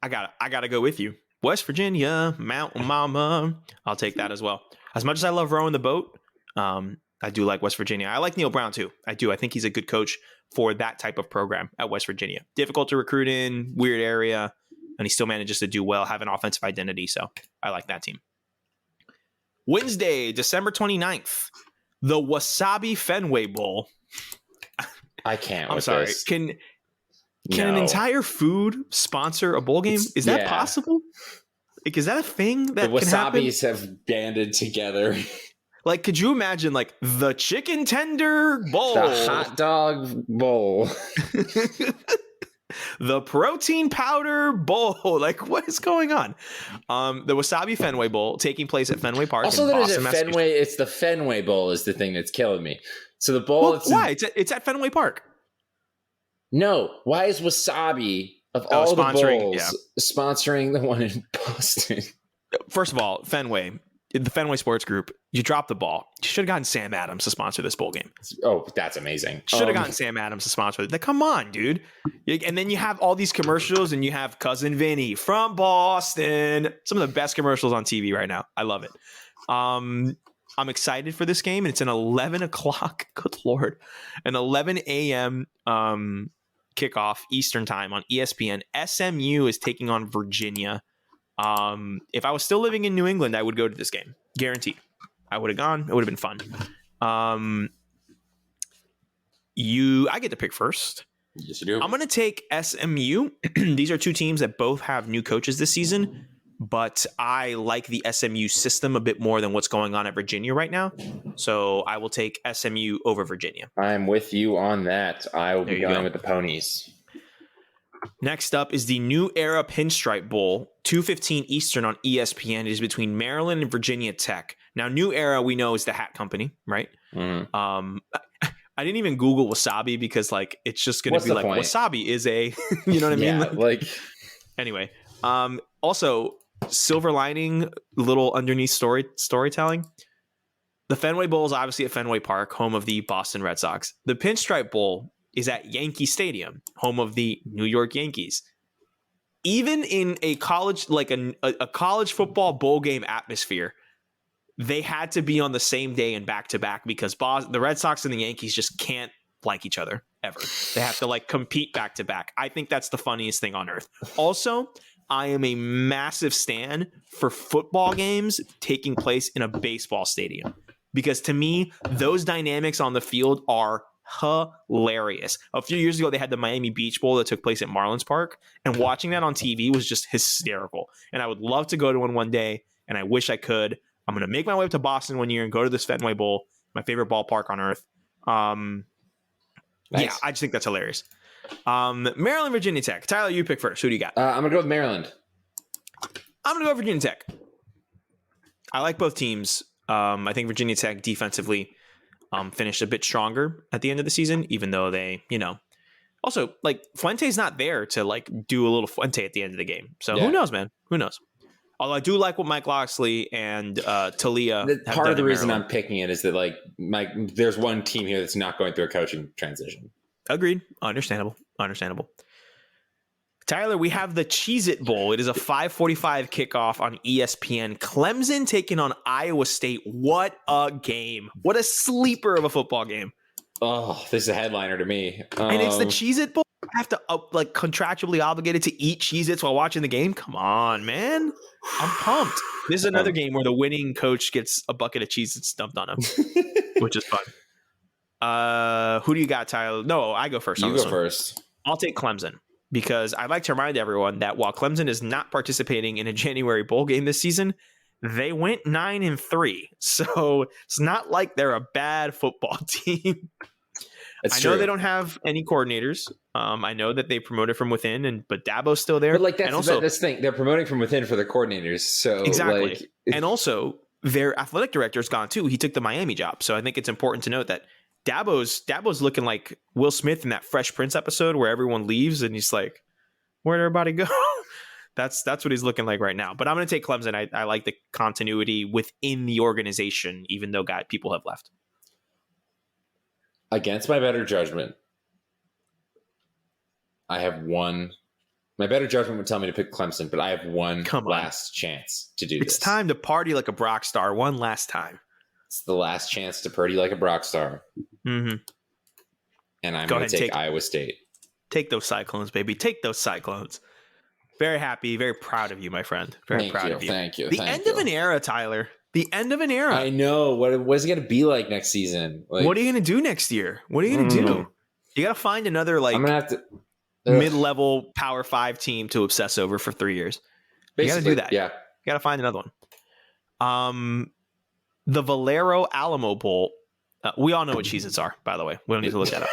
I gotta go with you. West Virginia, Mountain Mama. I'll take that as well. As much as I love rowing the boat, I do like West Virginia. I like Neil Brown too. I do. I think he's a good coach for that type of program at West Virginia. Difficult to recruit in, weird area, and he still manages to do well, have an offensive identity. So I like that team. Wednesday, December 29th, the Wasabi Fenway Bowl. I can't. I'm sorry. This. Can an entire food sponsor a bowl game? Is that possible? Like, is that a thing that the can happen? Wasabis have banded together? Like, could you imagine like the chicken tender bowl, the hot dog bowl, the protein powder bowl? Like, what is going on? The Wasabi Fenway Bowl taking place at Fenway Park. Also, there's a Fenway. It's the Fenway Bowl is the thing that's killing me. So the bowl. Well, why? It's at Fenway Park. No, why is Wasabi of all the bowls sponsoring the one in Boston? First of all, the Fenway Sports Group, you dropped the ball. You should have gotten Sam Adams to sponsor this bowl game. Oh, that's amazing. Should have gotten Sam Adams to sponsor it. Like, come on, dude. And then you have all these commercials, and you have Cousin Vinny from Boston. Some of the best commercials on TV right now. I love it. I'm excited for this game, and it's an 11 o'clock. Good Lord. An 11 a.m. Kickoff Eastern time on ESPN. SMU is taking on Virginia. If I was still living in New England, I would go to this game. Guaranteed. I would have gone. It would have been fun. I get to pick first. Yes, you do. I'm going to take SMU. These are two teams that both have new coaches this season, but I like the SMU system a bit more than what's going on at Virginia right now. So I will take SMU over Virginia. I'm with you on that. I will be going with the Ponies. Next up is the New Era Pinstripe Bowl, 2:15 Eastern on ESPN. It is between Maryland and Virginia Tech. Now, New Era, we know, is the hat company, right? I didn't even Google wasabi because like it's just going to be like point? wasabi is a, you know what I mean? Yeah, like anyway. Also, silver lining, little underneath storytelling. The Fenway Bowl is obviously at Fenway Park, home of the Boston Red Sox. The Pinstripe Bowl is at Yankee Stadium, home of the New York Yankees. Even in a college, like a college football bowl game atmosphere, they had to be on the same day and back to back because the Red Sox and the Yankees just can't like each other ever. They have to like compete back to back. I think that's the funniest thing on earth. Also, I am a massive stan for football games taking place in a baseball stadium because to me, those dynamics on the field are hilarious. A few years ago, they had the Miami Beach Bowl that took place at Marlins Park, and watching that on TV was just hysterical. And I would love to go to one day, and I wish I could. I'm going to make my way up to Boston one year and go to this Fenway Bowl, my favorite ballpark on earth. Nice. Yeah, I just think that's hilarious. Maryland, Virginia Tech. Tyler, you pick first. Who do you got? I'm going to go with Maryland. I'm going to go Virginia Tech. I like both teams. I think Virginia Tech defensively finished a bit stronger at the end of the season, even though they, also like Fuente's not there to like do a little Fuente at the end of the game. So Who knows, man? Who knows? Although I do like what Mike Loxley and Talia. Part of the reason I'm picking it is that like there's one team here that's not going through a coaching transition. Agreed. Understandable. Tyler, we have the Cheez-It Bowl. It is a 5:45 kickoff on ESPN. Clemson taking on Iowa State. What a game. What a sleeper of a football game. Oh, this is a headliner to me. And it's the Cheez-It Bowl. I have to like contractually obligated to eat Cheez-Its while watching the game. Come on, man. I'm pumped. This is another game where the winning coach gets a bucket of Cheez-Its dumped on him, which is fun. Who do you got, Tyler? No, I go first. You go first. I'll take Clemson. Because I'd like to remind everyone that while Clemson is not participating in a January bowl game this season, they went 9-3. So it's not like they're a bad football team. I know they don't have any coordinators. I know that they promoted from within, but Dabo's still there. But like that's the thing. They're promoting from within for the coordinators. So exactly. And also their athletic director is gone too. He took the Miami job. So I think it's important to note that Dabo's looking like Will Smith in that Fresh Prince episode where everyone leaves and he's like, where'd everybody go? That's what he's looking like right now. But I'm going to take Clemson. I like the continuity within the organization, even though people have left. Against my better judgment, I have one. My better judgment would tell me to pick Clemson, but I have one last chance to do this. It's time to party like a Brock star one last time. It's the last chance to party like a Brock star. Mm-hmm. And I'm going to take Iowa State. Take those Cyclones, baby. Take those Cyclones. Very happy, very proud of you, my friend. Very proud of you. Thank you. The end of an era, Tyler. The end of an era. I know. What is it going to be like next season? Like, what are you going to do next year? What are you going to do? You got to find another like I'm gonna have to, mid-level Power 5 team to obsess over for 3 years. You got to do that. Yeah. You got to find another one. The Valero Alamo Bowl. We all know what Cheez-Its are, by the way. We don't need to look that up.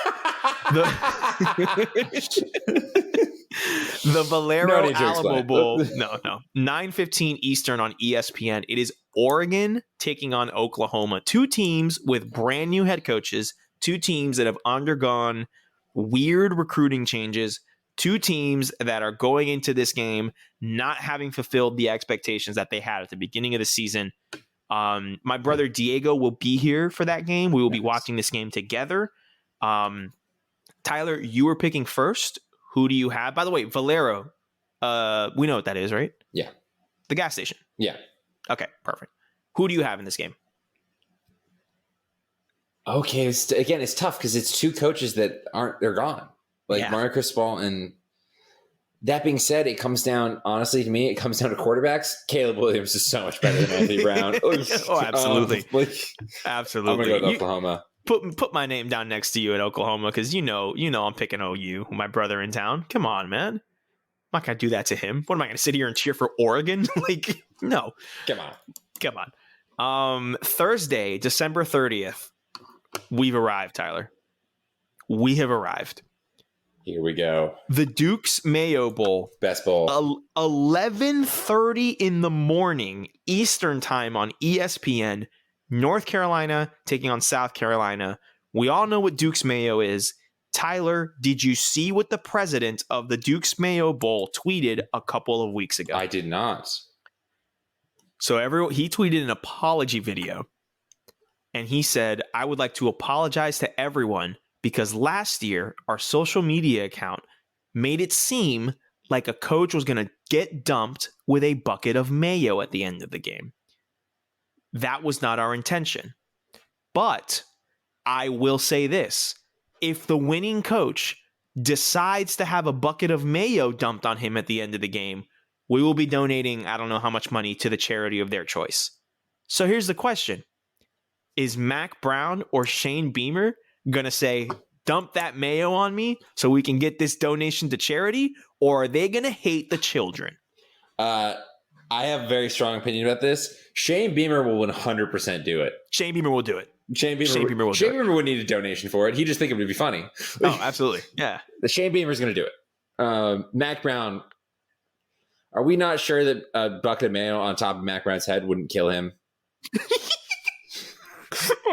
The Valero Alamo Bowl. No. 9:15 Eastern on ESPN. It is Oregon taking on Oklahoma. Two teams with brand new head coaches. Two teams that have undergone weird recruiting changes. Two teams that are going into this game not having fulfilled the expectations that they had at the beginning of the season. My brother Diego will be here for that game. We will be watching this game together. Tyler, you were picking first. Who do you have? By the way, Valero, we know what that is, right? Yeah. The gas station. Yeah. Okay, perfect. Who do you have in this game? Okay, it's tough because it's two coaches that they're gone. Like Mario Cristobal, and that being said, it comes down, honestly, to me, it comes down to quarterbacks. Caleb Williams is so much better than Anthony Brown. Oh, absolutely. Absolutely. I'm going to go to Oklahoma. Put my name down next to you at Oklahoma because you know I'm picking OU, my brother in town. Come on, man. I'm not going to do that to him. What am I going to sit here and cheer for Oregon? Like, no. Come on. Thursday, December 30th. We've arrived, Tyler. We have arrived. Here we go. The Duke's Mayo Bowl. Best bowl. 11:30 in the morning, Eastern time on ESPN. North Carolina taking on South Carolina. We all know what Duke's Mayo is. Tyler, did you see what the president of the Duke's Mayo Bowl tweeted a couple of weeks ago? I did not. So he tweeted an apology video. And he said, I would like to apologize to everyone because last year our social media account made it seem like a coach was going to get dumped with a bucket of mayo at the end of the game. That was not our intention. But I will say this. If the winning coach decides to have a bucket of mayo dumped on him at the end of the game, we will be donating, I don't know how much money, to the charity of their choice. So here's the question. Is Mac Brown or Shane Beamer going to say, dump that mayo on me so we can get this donation to charity? Or are they going to hate the children? I have a very strong opinion about this. Shane Beamer will 100% do it. Shane Beamer will do it. Shane Beamer would need a donation for it. He just think it would be funny. Oh, absolutely. Yeah. The Shane Beamer's going to do it. Mac Brown, are we not sure that a bucket of mayo on top of Mac Brown's head wouldn't kill him?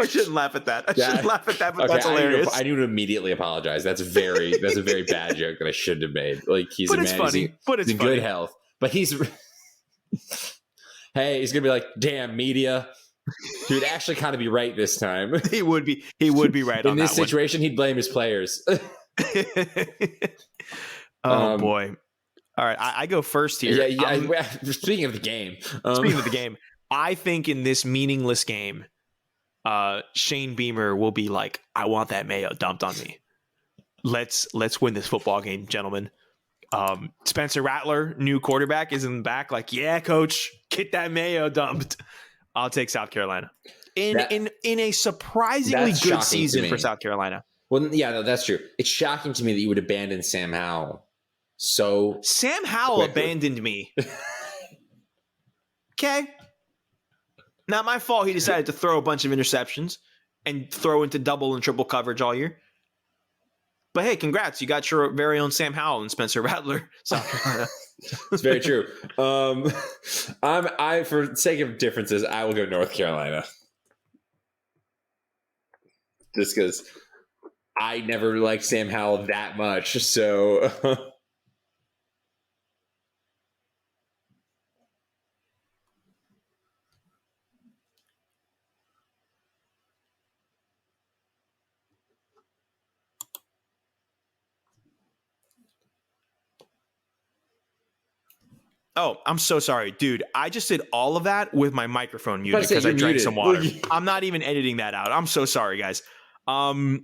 I shouldn't laugh at that. I shouldn't laugh at that, but okay, that's hilarious. I need to immediitely apologize. That's a very bad joke that I shouldn't have made. Like he's but it's funny. But it's in funny. Good health. But he's hey, he's gonna be like, damn media. He would actually kind of be right this time. He would be right on in this situation. He'd blame his players. Oh boy! All right, I go first here. Yeah. Speaking of the game, I think in this meaningless game, Shane Beamer will be like, "I want that mayo dumped on me. Let's win this football game, gentlemen." Spencer Rattler, new quarterback, is in the back. Like, yeah, coach, get that mayo dumped. I'll take South Carolina in a surprisingly good season for South Carolina. Well, yeah, no, that's true. It's shocking to me that you would abandon Sam Howell. So Sam Howell quickly. Abandoned me. Okay, not my fault. He decided to throw a bunch of interceptions and throw into double and triple coverage all year. But hey, congrats! You got your very own Sam Howell and Spencer Rattler, South Carolina. It's very true. I for sake of differences, I will go North Carolina, just because I never liked Sam Howell that much. So. Oh, I'm so sorry, dude. I just did all of that with my microphone muted because I drank some water. I'm not even editing that out. I'm so sorry, guys. The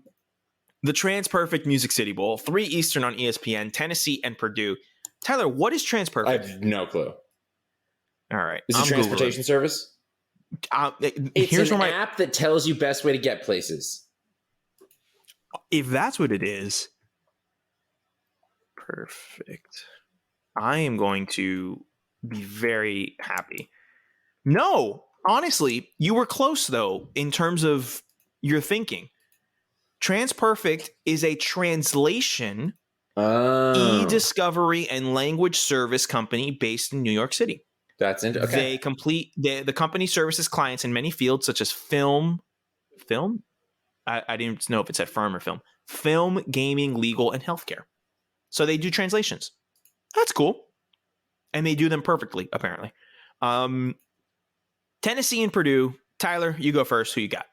TransPerfect Music City Bowl, 3 Eastern on ESPN, Tennessee and Purdue. Tyler, what is TransPerfect? I have no clue. All right. Is it a transportation service? It's an app that tells you best way to get places. If that's what it is, perfect. I am going to be very happy. No, honestly, you were close, though, in terms of your thinking. TransPerfect is a translation, e-discovery, and language service company based in New York City. That's interesting. Okay. The company services clients in many fields, such as film? I didn't know if it said firm or film, gaming, legal, and healthcare. So they do translations. That's cool. And they do them perfectly, apparently. Tennessee and Purdue. Tyler, you go first. Who you got?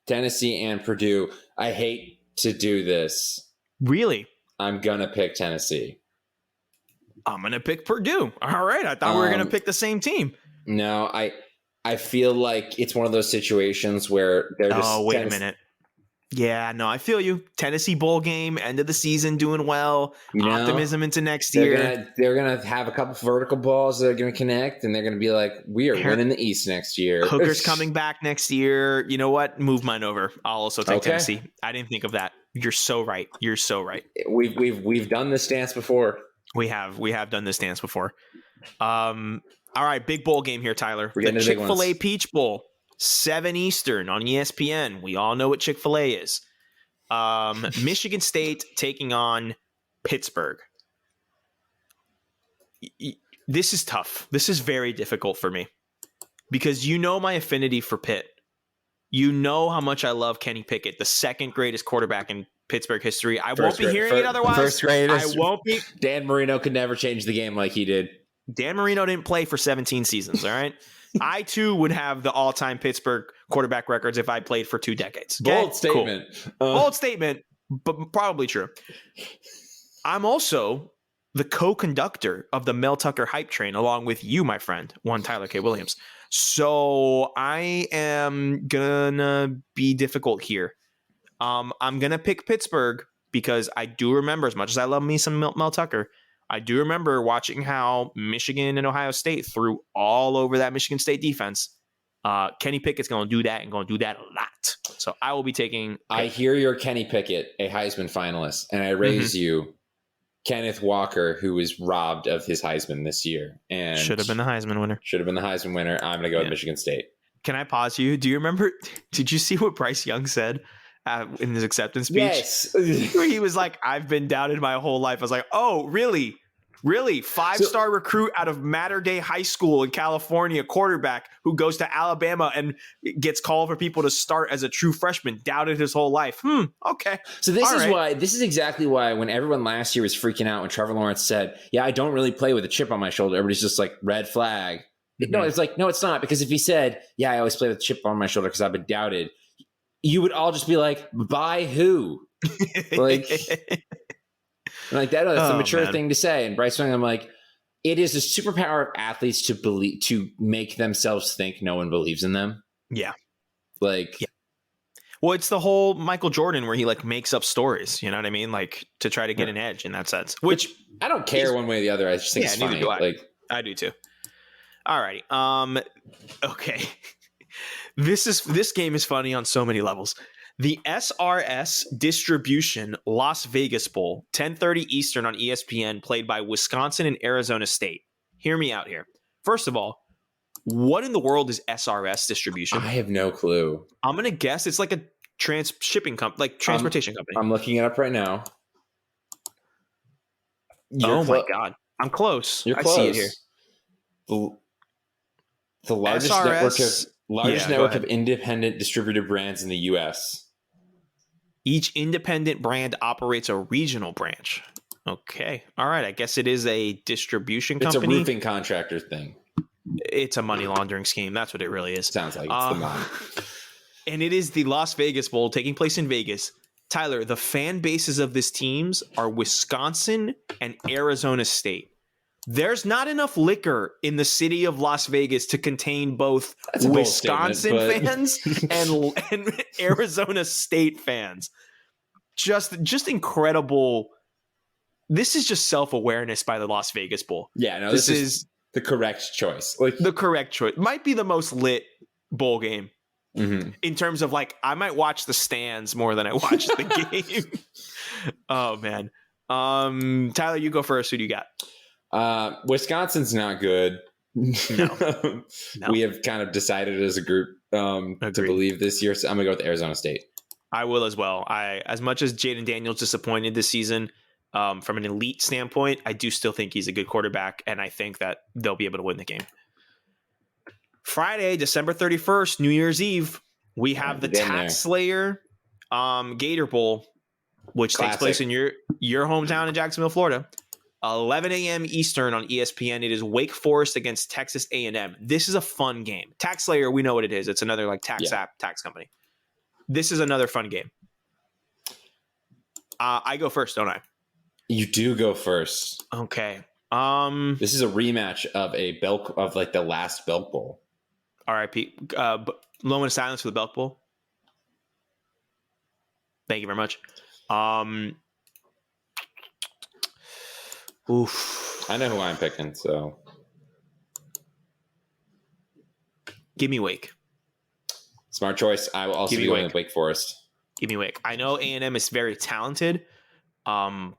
Tennessee and Purdue. I hate to do this. Really? I'm going to pick Tennessee. I'm going to pick Purdue. All right. I thought we were going to pick the same team. No, I feel like it's one of those situations where they're just... Oh, wait a minute. Yeah, no, I feel you. Tennessee bowl game, end of the season, doing well. Optimism into next year. They're gonna have a couple vertical balls that are gonna connect, and they're gonna be like, "We are winning the East next year." Hooker's coming back next year. You know what? Move mine over. I'll also take Tennessee. I didn't think of that. You're so right. We've done this dance before. We have done this dance before. All right, big bowl game here, Tyler. The Chick-fil-A Peach Bowl. 7 Eastern on ESPN. We all know what Chick-fil-A is. Michigan State taking on Pittsburgh. This is tough. This is very difficult for me because you know my affinity for Pitt. You know how much I love Kenny Pickett, the second greatest quarterback in Pittsburgh history. I won't be hearing it otherwise. First greatest. I won't be. Dan Marino could never change the game like he did. Dan Marino didn't play for 17 seasons, all right? I, too, would have the all-time Pittsburgh quarterback records if I played for 2 decades. Okay? Bold statement. Cool. Bold statement, but probably true. I'm also the co-conductor of the Mel Tucker hype train, along with you, my friend, one Tyler K. Williams. So I am going to be difficult here. I'm going to pick Pittsburgh because I do remember, as much as I love me some Mel Tucker, I do remember watching how Michigan and Ohio State threw all over that Michigan State defense. Kenny Pickett's going to do that and going to do that a lot. So I will be taking. I hear you're Kenny Pickett, a Heisman finalist, and I raise you Kenneth Walker, who was robbed of his Heisman this year. And should have been the Heisman winner. I'm going to go with Michigan State. Can I pause you? Do you remember? Did you see what Bryce Young said in his acceptance speech? Yes. Where he was like, I've been doubted my whole life. I was like, oh, really? Really? 5-star recruit out of Mater Dei High School in California, quarterback who goes to Alabama and gets called for people to start as a true freshman, doubted his whole life. Okay. So this is exactly why when everyone last year was freaking out when Trevor Lawrence said, yeah, I don't really play with a chip on my shoulder, everybody's just like, red flag. No, it's like, no, it's not. Because if he said, yeah, I always play with a chip on my shoulder because I've been doubted, you would all just be like, by who? Like that. That's a mature thing to say. And Bryce Young, I'm like, it is a superpower of athletes to make themselves think no one believes in them. Yeah. Like, yeah. Well, it's the whole Michael Jordan where he like makes up stories, you know what I mean? Like to try to get an edge in that sense, which I don't care one way or the other. I just think it's funny. Do I. Like, I do too. All righty. Okay. This game is funny on so many levels. The SRS Distribution Las Vegas Bowl, 10:30 Eastern on ESPN, played by Wisconsin and Arizona State. Hear me out here. First of all, what in the world is SRS Distribution? I have no clue. I'm going to guess it's like a transportation company. I'm looking it up right now. My God. I'm close. You're close. I see it here. The largest SRS, network of independent distributor brands in the U.S. Each independent brand operates a regional branch. Okay. All right. I guess it is a distribution company. It's a roofing contractor thing. It's a money laundering scheme. That's what it really is. Sounds like it's the money. And it is the Las Vegas Bowl taking place in Vegas. Tyler, the fan bases of these teams are Wisconsin and Arizona State. There's not enough liquor in the city of Las Vegas to contain both Wisconsin fans and Arizona State fans. Just incredible. This is just self-awareness by the Las Vegas Bowl. Yeah, no, this is the correct choice. Like the correct choice. Might be the most lit bowl game in terms of like, I might watch the stands more than I watch the game. Oh man. Tyler, you go first. Who do you got? Wisconsin's not good. No. We have kind of decided as a group to believe this year. So I'm gonna go with Arizona State. I will as well. As much as Jaden Daniels disappointed this season, from an elite standpoint, I do still think he's a good quarterback, and I think that they'll be able to win the game. Friday, December 31st, New Year's Eve, we have the Tax Slayer Gator Bowl, which takes place in your hometown in Jacksonville, Florida. 11 a.m. Eastern on ESPN. It is Wake Forest against Texas A&M. This is a fun game. Tax Slayer, we know what it is. It's another like tax company. This is another fun game. I go first, don't I? You do go first. Okay. This is a rematch of the last Belk Bowl. R.I.P. Moment of silence for the Belk Bowl. Thank you very much. Oof. I know who I'm picking, so give me Wake. Smart choice. I will also be going with Wake Forest. Give me Wake. I know A&M is very talented, but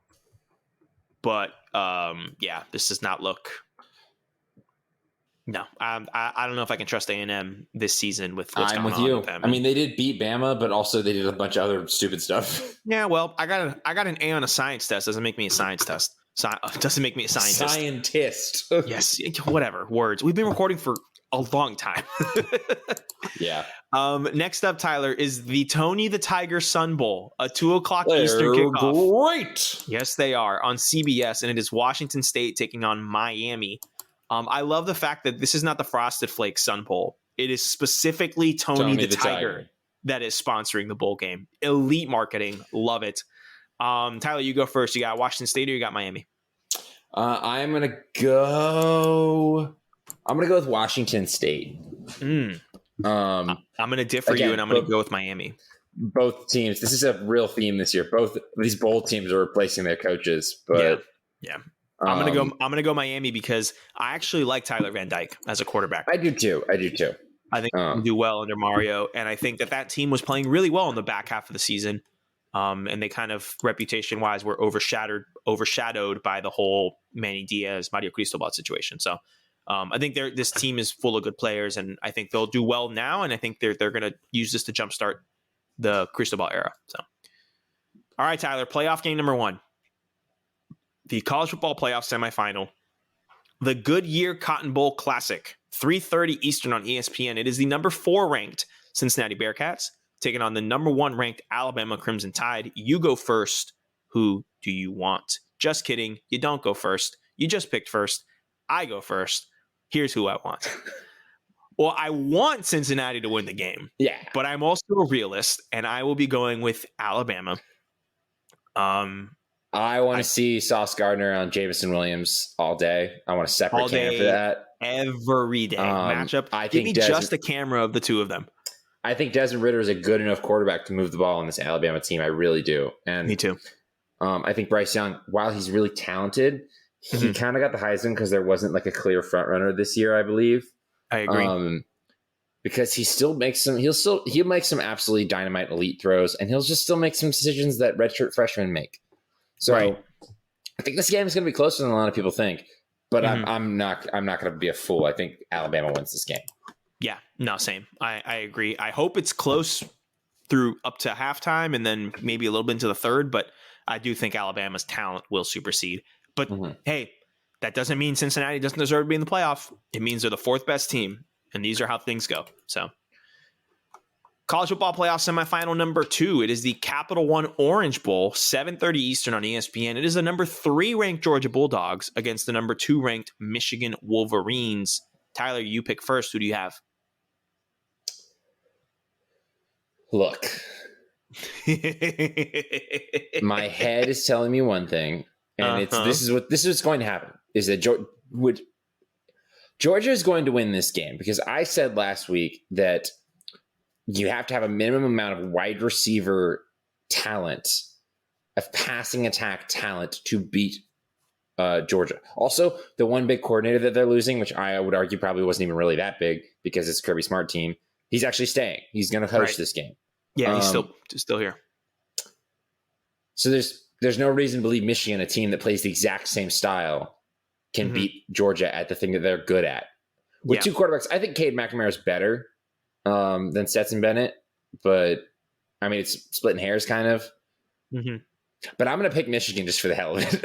this does not look. No, I don't know if I can trust A&M this season with what's going on with them. I mean, they did beat Bama, but also they did a bunch of other stupid stuff. Yeah, well, I got an A on a science test. Doesn't make me a science test. Doesn't make me a scientist. Scientist. Yes, whatever words. We've been recording for a long time. Yeah. Next up, Tyler, is the Tony the Tiger Sun Bowl, a 2:00 Eastern kickoff. Great. Yes, they are on CBS, and it is Washington State taking on Miami. I love the fact that this is not the Frosted Flakes Sun Bowl. It is specifically Tony the Tiger that is sponsoring the bowl game. Elite marketing. Love it. Tyler, you go first. You got Washington State or you got Miami? I'm gonna go with Washington State. I'm gonna differ you, and I'm gonna go with Miami. Both teams. This is a real theme this year. Both these bowl teams are replacing their coaches. But yeah. I'm gonna go Miami because I actually like Tyler Van Dyke as a quarterback. I do too. I think he can do well under Mario, and I think that team was playing really well in the back half of the season. And they kind of reputation-wise were overshadowed by the whole Manny Diaz, Mario Cristobal situation. So I think this team is full of good players, and I think they'll do well now. And I think they're going to use this to jumpstart the Cristobal era. So, all right, Tyler, playoff game number 1, the college football playoff semifinal, the Goodyear Cotton Bowl Classic, 3:30 Eastern on ESPN. It is the number 4 ranked Cincinnati Bearcats taking on the number 1 ranked Alabama Crimson Tide. You go first. Who do you want? Just kidding. You don't go first. You just picked first. I go first. Here's who I want. Well, I want Cincinnati to win the game. Yeah. But I'm also a realist, and I will be going with Alabama. I want to see Sauce Gardner on Jamison Williams all day. I want a separate cam for that. Every day matchup. Give me just a camera of the two of them. I think Desmond Ridder is a good enough quarterback to move the ball on this Alabama team. I really do. And me too. I think Bryce Young, while he's really talented, he kind of got the Heisman because there wasn't like a clear front runner this year, I believe. I agree. Because he'll make some absolutely dynamite elite throws, and he'll just still make some decisions that redshirt freshmen make. So I think this game is going to be closer than a lot of people think, but I'm not going to be a fool. I think Alabama wins this game. Yeah, no, same. I agree. I hope it's close through up to halftime and then maybe a little bit into the third, but I do think Alabama's talent will supersede. But hey, that doesn't mean Cincinnati doesn't deserve to be in the playoff. It means they're the 4th best team, and these are how things go. So, college football playoff semifinal number 2. It is the Capital One Orange Bowl, 7:30 Eastern on ESPN. It is the number 3 ranked Georgia Bulldogs against the number 2 ranked Michigan Wolverines. Tyler, you pick first. Who do you have? Look, my head is telling me one thing, and this is what's going to happen: is that Georgia is going to win this game because I said last week that you have to have a minimum amount of wide receiver talent, of passing attack talent to beat Georgia. Also, the one big coordinator that they're losing, which I would argue probably wasn't even really that big because it's Kirby Smart team, he's actually staying. He's going to coach this game. Yeah, he's still here. So there's no reason to believe Michigan, a team that plays the exact same style, can beat Georgia at the thing that they're good at. With 2 quarterbacks, I think Cade McNamara is better than Stetson Bennett, but I mean, it's splitting hairs kind of. But I'm going to pick Michigan just for the hell of it.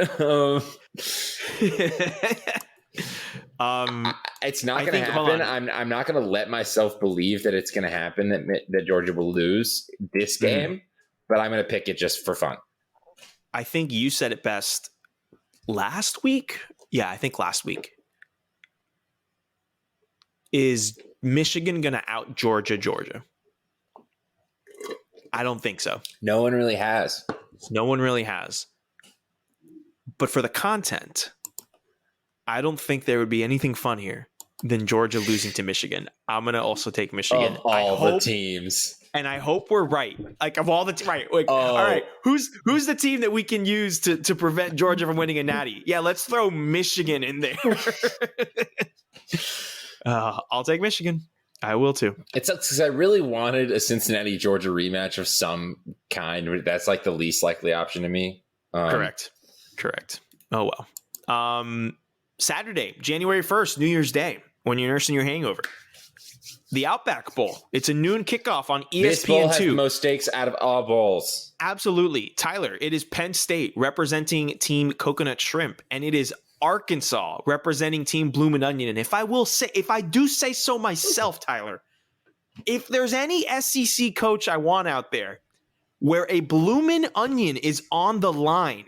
It's not going to happen. I'm not going to let myself believe that it's going to happen, that Georgia will lose this game, but I'm going to pick it just for fun. I think you said it best last week. Yeah, I think last week. Is Michigan going to out Georgia? I don't think so. No one really has. But for the content, I don't think there would be anything funnier than Georgia losing to Michigan. I'm going to also take Michigan. Of all the teams. And I hope we're right. Like, of all the all right, who's the team that we can use to prevent Georgia from winning a natty? Yeah, let's throw Michigan in there. I'll take Michigan. I will too. It's because I really wanted a Cincinnati Georgia rematch of some kind. That's like the least likely option to me. Correct. Oh well. Saturday, January 1st, New Year's Day, when you're nursing your hangover. The Outback Bowl. It's a noon kickoff on ESPN2. This bowl has the most stakes out of all bowls. Absolutely. Tyler, it is Penn State representing Team Coconut Shrimp, and it is Arkansas representing Team Bloomin' Onion. And if I do say so myself, Tyler, if there's any SEC coach I want out there where a Bloomin' Onion is on the line,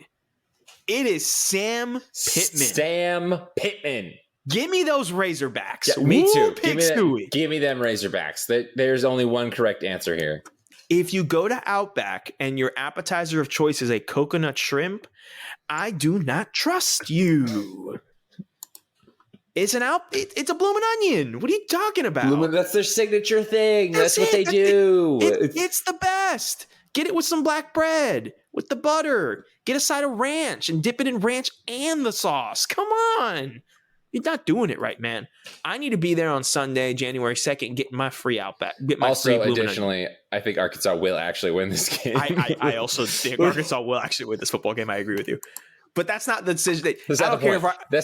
it is Sam Pittman. Sam Pittman. Give me those Razorbacks. Yeah, me too. Give me them Razorbacks. There's only one correct answer here. If you go to Outback and your appetizer of choice is a coconut shrimp, I do not trust you. It's a Bloomin' Onion. What are you talking about? That's their signature thing. That's what they do. It's the best. Get it with some black bread, with the butter. Get a side of ranch and dip it in ranch and the sauce. Come on. You're not doing it right, man. I need to be there on Sunday, January 2nd, getting my free Outback. Additionally, I think Arkansas will actually win this game. I also think Arkansas will actually win this football game. I agree with you. But that's not the decision. That's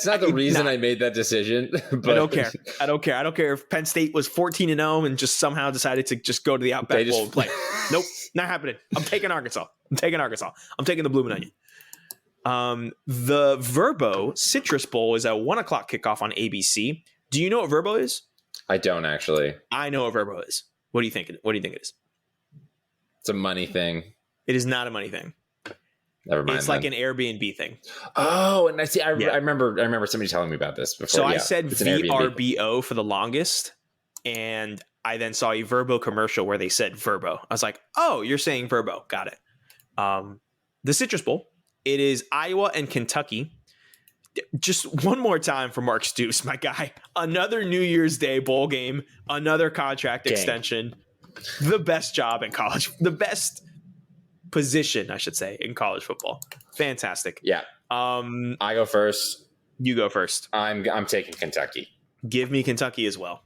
not the reason I made that decision. But I don't care. I don't care if Penn State was 14-0 and just somehow decided to just go to the Outback Bowl and play. Nope, not happening. I'm taking Arkansas. I'm taking the Bloomin' Onion. The Verbo Citrus Bowl is a 1:00 kickoff on ABC. Do you know what Verbo is? I don't actually. I know what Verbo is. What do you think? What do you think it is? It's a money thing. It is not a money thing. Never mind. It's like an Airbnb thing. Oh, and I remember somebody telling me about this before. So I said VRBO for the longest, and I then saw a Verbo commercial where they said Verbo. I was like, oh, you're saying Verbo. Got it. The Citrus Bowl. It is Iowa and Kentucky. Just one more time for Mark Stoops, my guy. Another New Year's Day bowl game. Another contract extension. The best job in college. The best position, I should say, in college football. Fantastic. Yeah. I go first. You go first. I'm taking Kentucky. Give me Kentucky as well.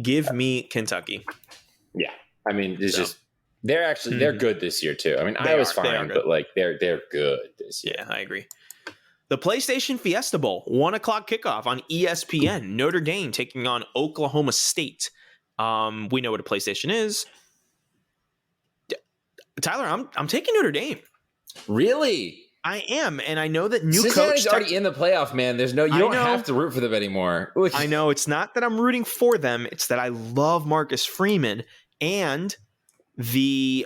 Give me Kentucky. Yeah. I mean, it's just they're good this year too. I mean, Iowa's fine, but like they're good this year. Yeah, I agree. The PlayStation Fiesta Bowl, 1:00 kickoff on ESPN. Notre Dame taking on Oklahoma State. We know what a PlayStation is. Tyler, I'm taking Notre Dame. Really? I am, and I know that new Cincinnati's coach already in the playoff, man. You don't have to root for them anymore. I know it's not that I'm rooting for them; it's that I love Marcus Freeman, and the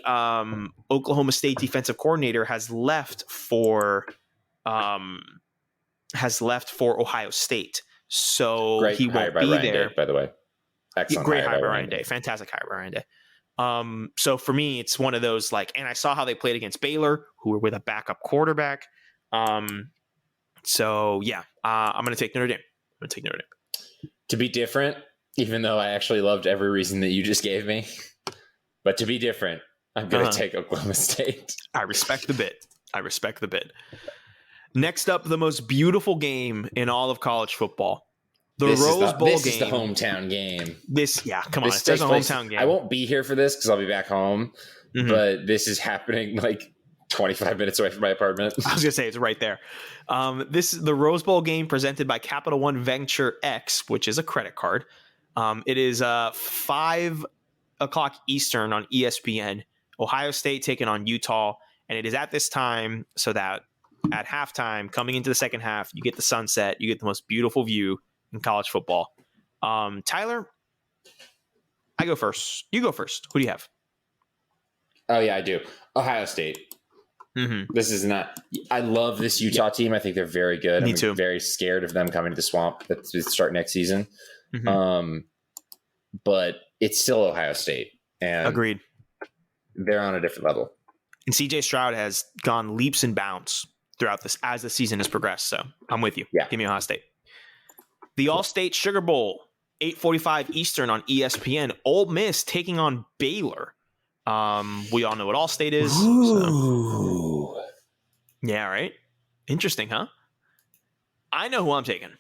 Oklahoma State defensive coordinator has left for Ohio State, so great he won't be there. Day, by the way, excellent. Great hire by Ryan Day, fantastic hire by Ryan Day. So for me, it's one of those and I saw how they played against Baylor, who were with a backup quarterback. So yeah, I'm going to take Notre Dame. To be different, even though I actually loved every reason that you just gave me, but to be different, I'm going to take Oklahoma State. I respect the bit. Next up, the most beautiful game in all of college football. Rose Bowl game. This is the hometown game. Come on. It's a hometown game. I won't be here for this because I'll be back home, but this is happening like 25 minutes away from my apartment. I was going to say it's right there. This is the Rose Bowl game presented by Capital One Venture X, which is a credit card. It is 5:00 Eastern on ESPN. Ohio State taking on Utah, and it is at this time so that at halftime, coming into the second half, you get the sunset, you get the most beautiful view in college football. Tyler, I go first. You go first. Who do you have? Oh yeah, I do. Ohio State. This is not. I love this Utah team. I think they're very good. Me too. I'm very scared of them coming to the swamp to start next season. But it's still Ohio State, and agreed. They're on a different level. And CJ Stroud has gone leaps and bounds throughout this as the season has progressed. So I'm with you. Yeah. Give me Ohio State. The All-State Sugar Bowl, 8:45 Eastern on ESPN. Ole Miss taking on Baylor. We all know what All-State is. So. Yeah, right? Interesting, huh? I know who I'm taking.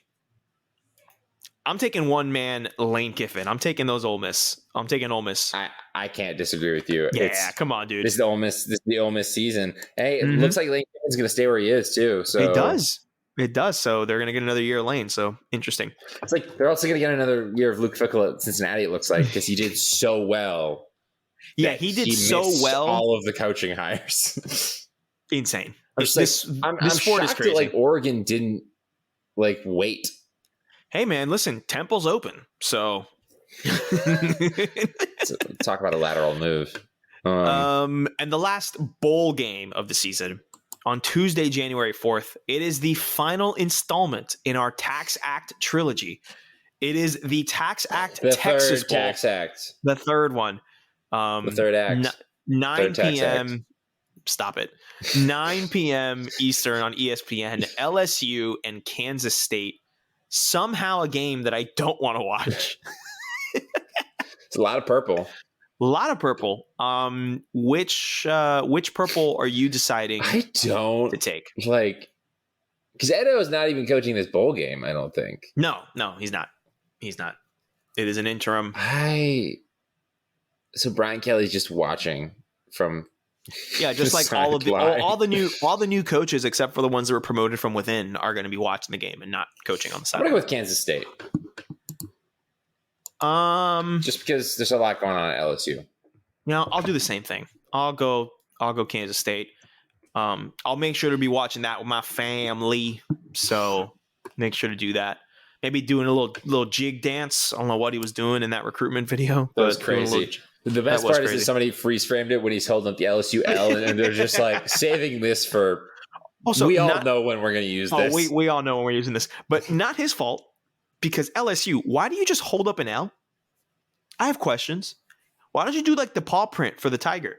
I'm taking one man, Lane Kiffin. I'm taking those Ole Miss. I'm taking Ole Miss. I can't disagree with you. Yeah, come on, dude. This is the Ole Miss season. Hey, it looks like Lane Kiffin's going to stay where he is too. So It does. So they're going to get another year of Lane. So interesting. It's like they're also going to get another year of Luke Fickell at Cincinnati. It looks like because he did so well. Yeah, he did so well. All of the coaching hires. Insane. I'm sport is shocked crazy. that like Oregon didn't like wait. Hey man, listen, Temple's open, so Talk about a lateral move. And the last bowl game of the season on Tuesday, January 4th, it is the final installment in our Tax Act trilogy. It is the Tax Act Texas Bowl. Tax Act. The third one. The third act. 9 Third p.m. Act. Stop it. 9 p.m. Eastern on ESPN, LSU and Kansas State. Somehow a game that I don't want to watch. It's a lot of purple. A lot of purple. Which purple are you deciding I don't to take? Like, because Edo is not even coaching this bowl game, I don't think. No, he's not. He's not. It is an interim. So Brian Kelly's just watching from just like all the new coaches except for the ones that were promoted from within are going to be watching the game and not coaching on the side. I'm going with Kansas State. Just because there's a lot going on at LSU. I'll do the same thing. I'll go Kansas State. I'll make sure to be watching that with my family. So make sure to do that. Maybe doing a little jig dance. I don't know what he was doing in that recruitment video. That was crazy. The best part is that somebody freeze framed it when he's holding up the LSU L, and they're just like saving this for. Also, we all know when we're going to use this. We all know when we're using this, but not his fault because LSU. Why do you just hold up an L? I have questions. Why don't you do like the paw print for the tiger?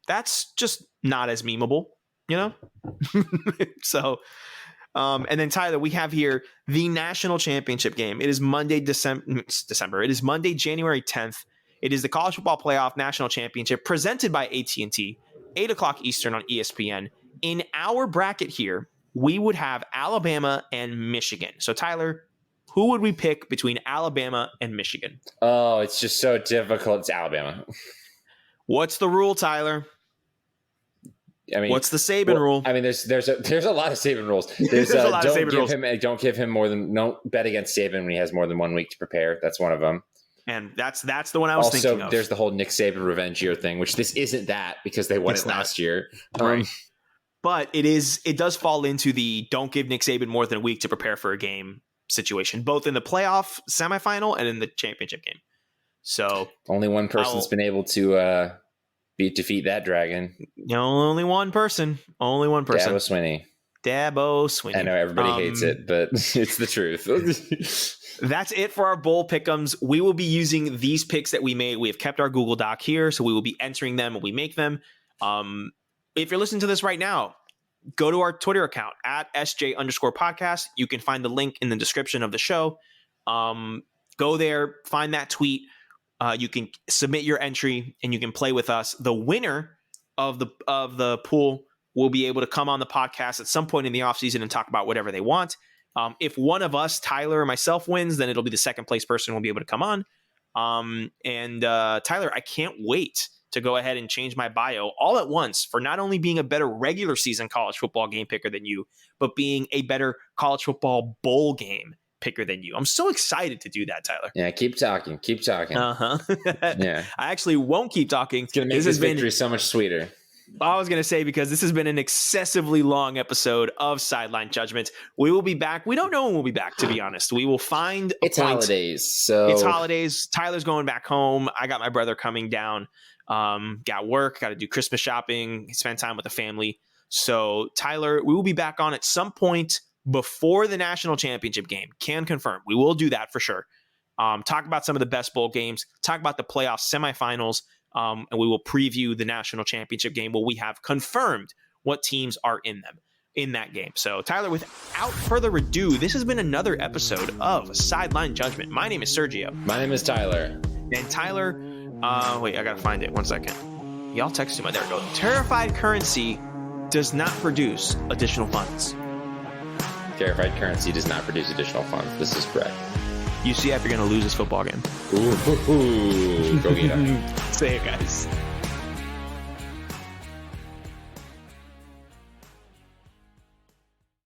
That's just not as memeable, you know? So, and then Tyler, we have here the national championship game. It is Monday, December. It is Monday, January 10th. It is the college football playoff national championship presented by AT&T, 8 o'clock Eastern on ESPN. In our bracket here, we would have Alabama and Michigan. So Tyler, who would we pick between Alabama and Michigan? Oh, it's just so difficult. It's Alabama. What's the rule, Tyler? I mean, what's the Saban rule? I mean, there's a lot of Saban rules. There's a lot of Saban rules. Don't give him more than bet against Saban when he has more than 1 week to prepare. That's one of them. And that's the one I was thinking of. Also, there's the whole Nick Saban revenge year thing, which this isn't that because they won it last year. Right. But it does fall into the don't give Nick Saban more than a week to prepare for a game situation, both in the playoff semifinal and in the championship game. So only one person's been able to defeat that dragon. Only one person. Dabo Swinney. I know everybody hates it, but it's the truth. That's it for our bowl pick'ems. We will be using these picks that we made. We have kept our Google Doc here, so we will be entering them when we make them. If you're listening to this right now, go to our Twitter account at SJ_podcast. You can find the link in the description of the show. Go there, find that tweet. You can submit your entry and you can play with us. The winner of the pool will be able to come on the podcast at some point in the offseason and talk about whatever they want. If one of us, Tyler or myself, wins, then it'll be the second place person who will be able to come on. Tyler, I can't wait to go ahead and change my bio all at once for not only being a better regular season college football game picker than you, but being a better college football bowl game picker than you. I'm so excited to do that, Tyler. Yeah, keep talking. Uh-huh. Yeah. I actually won't keep talking. It's going to make this victory so much sweeter. I was going to say, because this has been an excessively long episode of Sideline Judgment. We will be back. We don't know when we'll be back, to be honest. We will find a It's point. holidays. So It's holidays. Tyler's going back home. I got my brother coming down. Got work. Got to do Christmas shopping. Spend time with the family. So, Tyler, we will be back on at some point before the national championship game. Can confirm. We will do that for sure. Talk about some of the best bowl games. Talk about the playoff semifinals. And we will preview the national championship game where we have confirmed what teams are in that game. So, Tyler, without further ado, this has been another episode of Sideline Judgment. My name is Sergio. My name is Tyler. And Tyler, wait, I got to find it. 1 second. Y'all texted me. There we go. Terrified Currency does not produce additional funds. Terrified Currency does not produce additional funds. This is correct. UCF, you're going to lose this football game. Ooh, go Gators. Say it, guys.